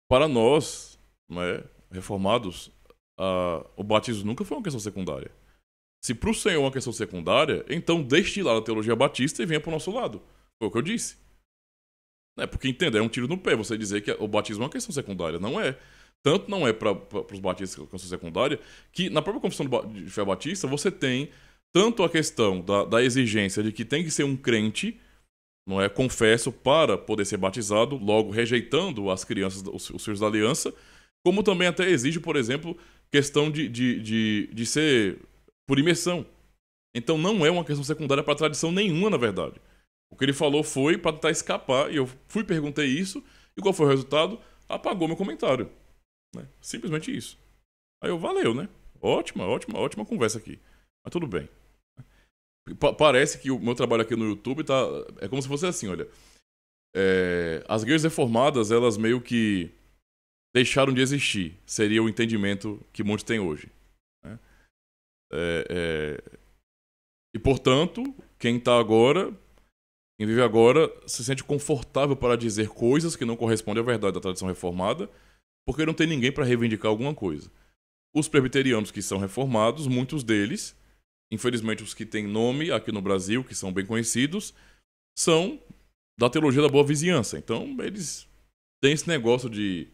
Speaker 1: Para nós, né, reformados, o batismo nunca foi uma questão secundária. Se para o Senhor é uma questão secundária, então deixe de lado a teologia batista e venha para o nosso lado. Foi o que eu disse. Porque, entenda, é um tiro no pé você dizer que o batismo é uma questão secundária. Não é. Tanto não é para os batistas que é uma questão secundária, que na própria confissão de fé batista você tem tanto a questão da exigência de que tem que ser um crente, não é, confesso, para poder ser batizado, logo rejeitando as crianças, os filhos da aliança, como também até exige, por exemplo, questão de ser por imersão. Então não é uma questão secundária para tradição nenhuma, na verdade. O que ele falou foi para tentar escapar, e eu fui perguntei isso, e qual foi o resultado? Apagou meu comentário. Né? Simplesmente isso. Aí eu, valeu, né? Ótima conversa aqui. Mas tudo bem. Parece que o meu trabalho aqui no YouTube tá... É como se fosse assim, olha. As igrejas reformadas, elas meio que deixaram de existir. Seria o entendimento que muitos têm hoje. Né? E, portanto, quem vive agora se sente confortável para dizer coisas que não correspondem à verdade da tradição reformada, porque não tem ninguém para reivindicar alguma coisa. Os presbiterianos que são reformados, muitos deles, infelizmente os que têm nome aqui no Brasil, que são bem conhecidos, são da teologia da boa vizinhança. Então, eles têm esse negócio de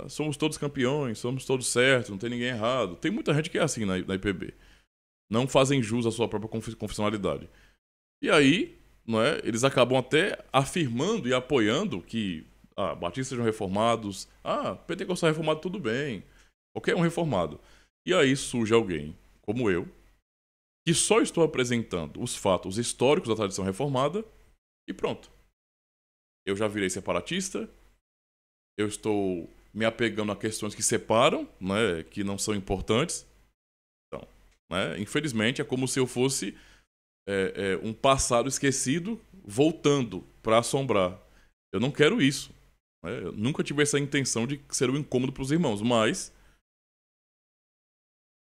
Speaker 1: somos todos campeões, somos todos certos, não tem ninguém errado. Tem muita gente que é assim na IPB. Não fazem jus à sua própria confessionalidade. E aí, não é, eles acabam até afirmando e apoiando que batistas sejam reformados, pentecostal reformado, tudo bem, qualquer um reformado. E aí surge alguém, como eu, que só estou apresentando os fatos históricos da tradição reformada e pronto. Eu já virei separatista, eu estou me apegando a questões que separam, né, que não são importantes. Então, né, infelizmente, é como se eu fosse um passado esquecido voltando para assombrar. Eu não quero isso. Eu nunca tive essa intenção de ser um incômodo para os irmãos, mas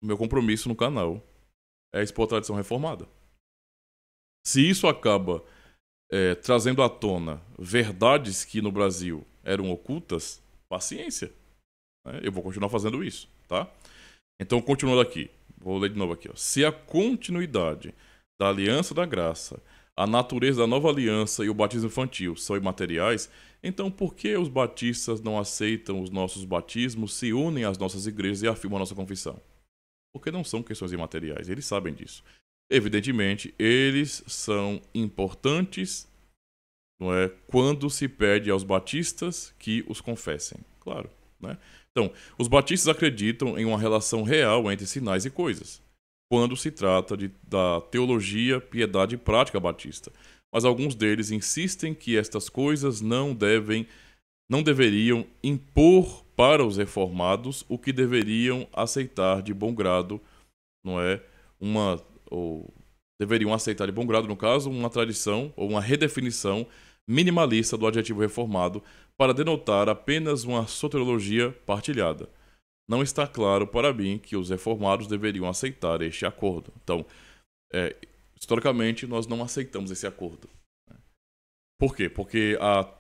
Speaker 1: o meu compromisso no canal é expor a tradição reformada. Se isso acaba trazendo à tona verdades que no Brasil eram ocultas, paciência. Eu vou continuar fazendo isso, tá? Então, continuando aqui, vou ler de novo aqui. Ó. Se a continuidade da aliança da graça, a natureza da nova aliança e o batismo infantil são imateriais, então por que os batistas não aceitam os nossos batismos, se unem às nossas igrejas e afirmam a nossa confissão? Porque não são questões imateriais, eles sabem disso. Evidentemente, eles são importantes, não é, quando se pede aos batistas que os confessem. Claro, né? Então, os batistas acreditam em uma relação real entre sinais e coisas, quando se trata da teologia, piedade e prática batista. Mas alguns deles insistem que estas coisas não deveriam impor para os reformados o que deveriam aceitar de bom grado, não é? Ou deveriam aceitar de bom grado, no caso, uma tradição ou uma redefinição minimalista do adjetivo reformado para denotar apenas uma soteriologia partilhada. Não está claro para mim que os reformados deveriam aceitar este acordo. Então, historicamente, nós não aceitamos esse acordo. Por quê? Porque a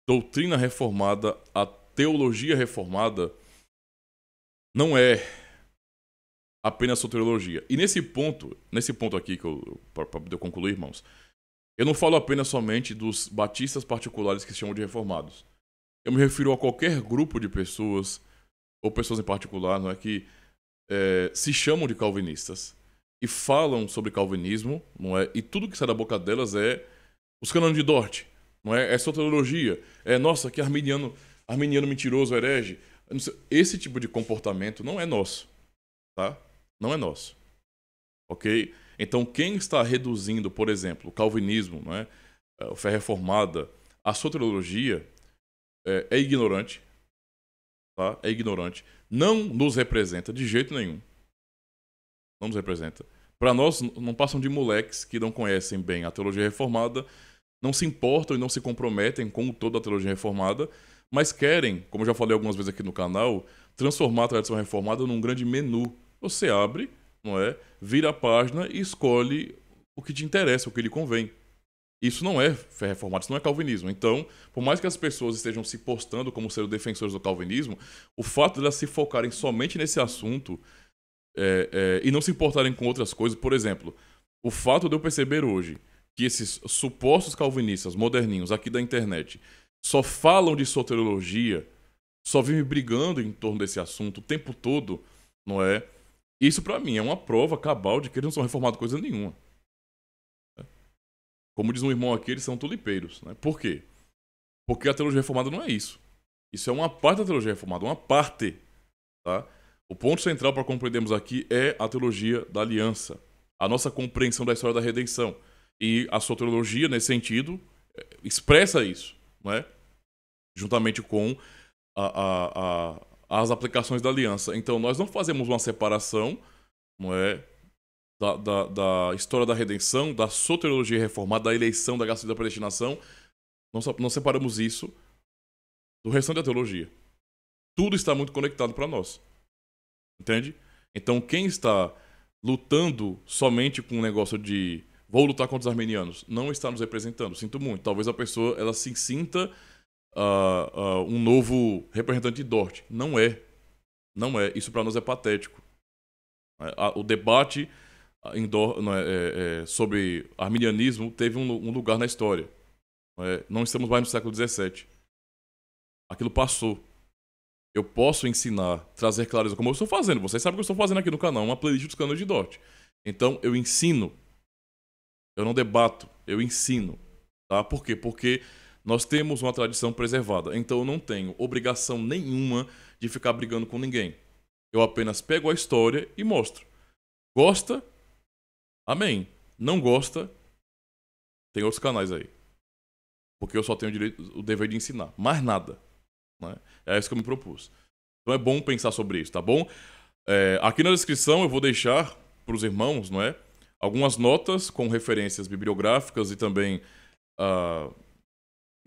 Speaker 1: doutrina reformada, a teologia reformada, não é apenas soteriologia. E nesse ponto aqui, para poder concluir, irmãos, eu não falo apenas somente dos batistas particulares que se chamam de reformados. Eu me refiro a qualquer grupo de pessoas, ou pessoas em particular, não é, que se chamam de calvinistas e falam sobre calvinismo, não é? E tudo que sai da boca delas é os cânones de Dort, não é? É soteriologia, nossa, que arminiano mentiroso, herege. Esse tipo de comportamento não é nosso, tá? Não é nosso, ok? Então, quem está reduzindo, por exemplo, o calvinismo, não é? A fé reformada, a soteriologia, é ignorante, tá? É ignorante. Não nos representa de jeito nenhum. Não nos representa. Para nós, não passam de moleques que não conhecem bem a teologia reformada, não se importam e não se comprometem com toda a teologia reformada, mas querem, como eu já falei algumas vezes aqui no canal, transformar a tradição reformada num grande menu. Você abre, não é? Vira a página e escolhe o que te interessa, o que lhe convém. Isso não é fé reformada, isso não é calvinismo. Então, por mais que as pessoas estejam se postando como sendo defensores do calvinismo, o fato de elas se focarem somente nesse assunto e não se importarem com outras coisas, por exemplo, o fato de eu perceber hoje que esses supostos calvinistas moderninhos aqui da internet só falam de soteriologia, só vivem brigando em torno desse assunto o tempo todo, não é? Isso pra mim é uma prova cabal de que eles não são reformados coisa nenhuma. Como diz um irmão aqui, eles são tulipeiros, né? Por quê? Porque a teologia reformada não é isso. Isso é uma parte da teologia reformada, uma parte, tá? O ponto central para compreendermos aqui é a teologia da aliança, a nossa compreensão da história da redenção. E a soteriologia, nesse sentido, expressa isso, não é? Juntamente com as aplicações da aliança. Então, nós não fazemos uma separação, não é? Da história da redenção, da soteriologia reformada, da eleição, da graça e da predestinação. Não separamos isso do restante da teologia. Tudo está muito conectado para nós. Entende? Então, quem está lutando somente com o negócio de vou lutar contra os arminianos, não está nos representando. Sinto muito. Talvez a pessoa ela se sinta um novo representante de Dort. Não é. Não é. Isso para nós é patético. O debate sobre arminianismo teve um lugar na história. Não estamos mais no século XVII. Aquilo passou. Eu posso ensinar, trazer clareza, como eu estou fazendo. Vocês sabem o que eu estou fazendo aqui no canal, uma playlist dos cânones de Dort. Então, eu ensino. Eu não debato, eu ensino. Tá? Por quê? Porque nós temos uma tradição preservada. Então, eu não tenho obrigação nenhuma de ficar brigando com ninguém. Eu apenas pego a história e mostro. Gosta? Amém. Não gosta? Tem outros canais aí. Porque eu só tenho o dever de ensinar. Mais nada. Né? É isso que eu me propus. Então é bom pensar sobre isso, tá bom? Aqui na descrição eu vou deixar para os irmãos, não é? Algumas notas com referências bibliográficas e também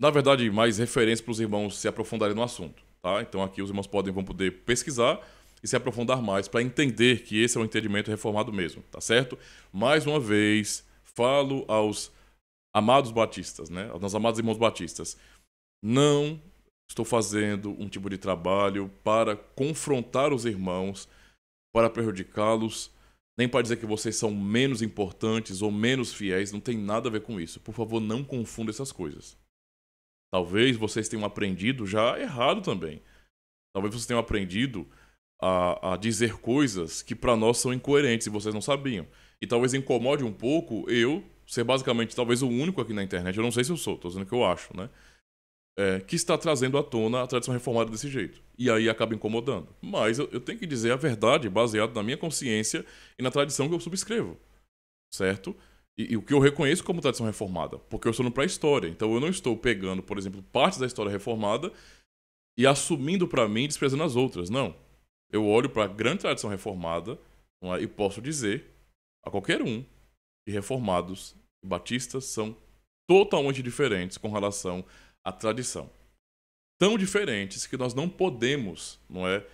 Speaker 1: na verdade, mais referências para os irmãos se aprofundarem no assunto, tá? Então aqui os irmãos vão poder pesquisar e se aprofundar mais para entender que esse é um entendimento reformado mesmo, tá certo? Mais uma vez, falo aos amados batistas, né? Aos amados irmãos batistas, não estou fazendo um tipo de trabalho para confrontar os irmãos, para prejudicá-los, nem para dizer que vocês são menos importantes ou menos fiéis, não tem nada a ver com isso. Por favor, não confunda essas coisas. Talvez vocês tenham aprendido já errado também. Talvez vocês tenham aprendido a dizer coisas que para nós são incoerentes e vocês não sabiam. E talvez incomode um pouco eu ser basicamente talvez o único aqui na internet, eu não sei se eu sou, tô dizendo que eu acho, né? Que está trazendo à tona a tradição reformada desse jeito. E aí acaba incomodando. Mas eu tenho que dizer a verdade baseado na minha consciência e na tradição que eu subscrevo. Certo? E o que eu reconheço como tradição reformada. Porque eu sou no pré-história. Então eu não estou pegando, por exemplo, partes da história reformada e assumindo para mim e desprezando as outras. Não. Eu olho para a grande tradição reformada, não é? E posso dizer a qualquer um que reformados e batistas são totalmente diferentes com relação à tradição. Tão diferentes que nós não podemos, não é,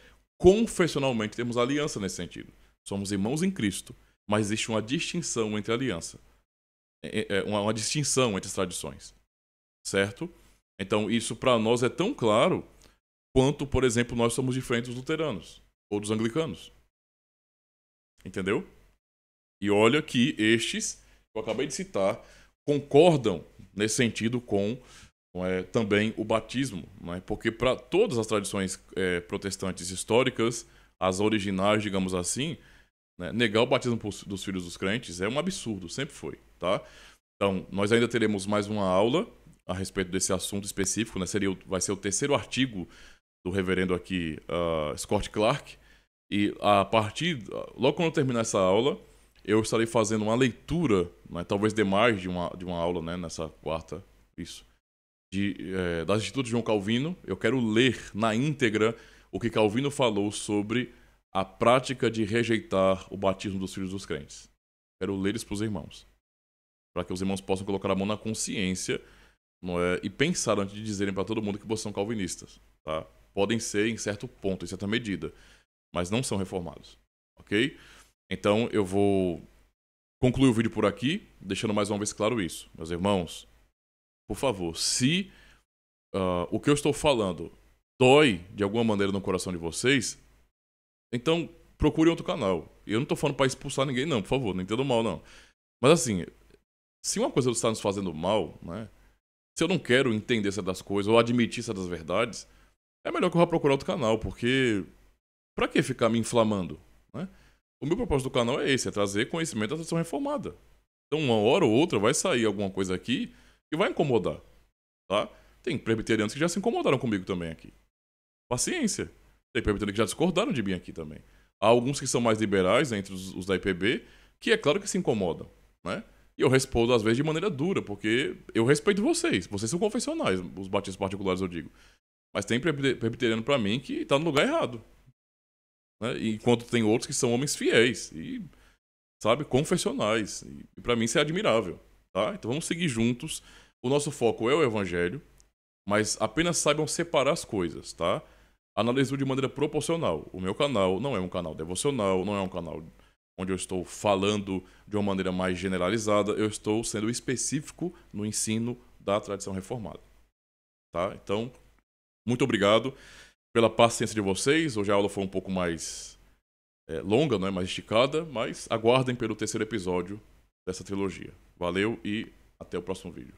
Speaker 1: confessionalmente termos aliança nesse sentido. Somos irmãos em Cristo, mas existe uma distinção entre aliança. Uma distinção entre as tradições. Certo? Então isso para nós é tão claro quanto, por exemplo, nós somos diferentes dos luteranos ou dos anglicanos. Entendeu? E olha que estes, que eu acabei de citar, concordam nesse sentido com também o batismo. Não é? Porque para todas as tradições protestantes históricas, as originais, digamos assim, né, negar o batismo dos filhos dos crentes é um absurdo, sempre foi. Tá? Então, nós ainda teremos mais uma aula a respeito desse assunto específico, né? Vai ser o terceiro artigo do reverendo aqui, Scott Clark. E a partir, logo quando eu terminar essa aula, eu estarei fazendo uma leitura, né, talvez dê mais de uma aula, né, nessa quarta, isso, das Institutos de João Calvino. Eu quero ler na íntegra o que Calvino falou sobre a prática de rejeitar o batismo dos filhos dos crentes. Quero ler isso para os irmãos, para que os irmãos possam colocar a mão na consciência, não é, e pensar antes de dizerem para todo mundo que vocês são calvinistas. Tá? Podem ser em certo ponto, em certa medida, mas não são reformados. Ok? Então eu vou concluir o vídeo por aqui, deixando mais uma vez claro isso. Meus irmãos, por favor, se o que eu estou falando dói de alguma maneira no coração de vocês, então procure outro canal. Eu não estou falando para expulsar ninguém, não, por favor, não entendo mal, não. Mas assim, se uma coisa está nos fazendo mal, né? Se eu não quero entender certas coisas ou admitir certas verdades, é melhor que eu vá procurar outro canal, porque pra que ficar me inflamando, né? O meu propósito do canal é esse, é trazer conhecimento da tradição reformada. Então, uma hora ou outra vai sair alguma coisa aqui que vai incomodar, tá? Tem presbiterianos que já se incomodaram comigo também aqui. Paciência. Tem presbiterianos que já discordaram de mim aqui também. Há alguns que são mais liberais, entre os da IPB, que é claro que se incomodam, né? E eu respondo, às vezes, de maneira dura, porque eu respeito vocês. Vocês são confessionais, os batistas particulares, eu digo. Mas tem presbiteriano pra mim que tá no lugar errado. Né? Enquanto tem outros que são homens fiéis e, sabe, confessionais. E pra mim isso é admirável. Tá? Então vamos seguir juntos. O nosso foco é o evangelho, mas apenas saibam separar as coisas, tá? Analiso de maneira proporcional. O meu canal não é um canal devocional, não é um canal onde eu estou falando de uma maneira mais generalizada, eu estou sendo específico no ensino da tradição reformada. Tá? Então, muito obrigado pela paciência de vocês. Hoje a aula foi um pouco mais longa, não é? Mais esticada, mas aguardem pelo terceiro episódio dessa trilogia. Valeu e até o próximo vídeo.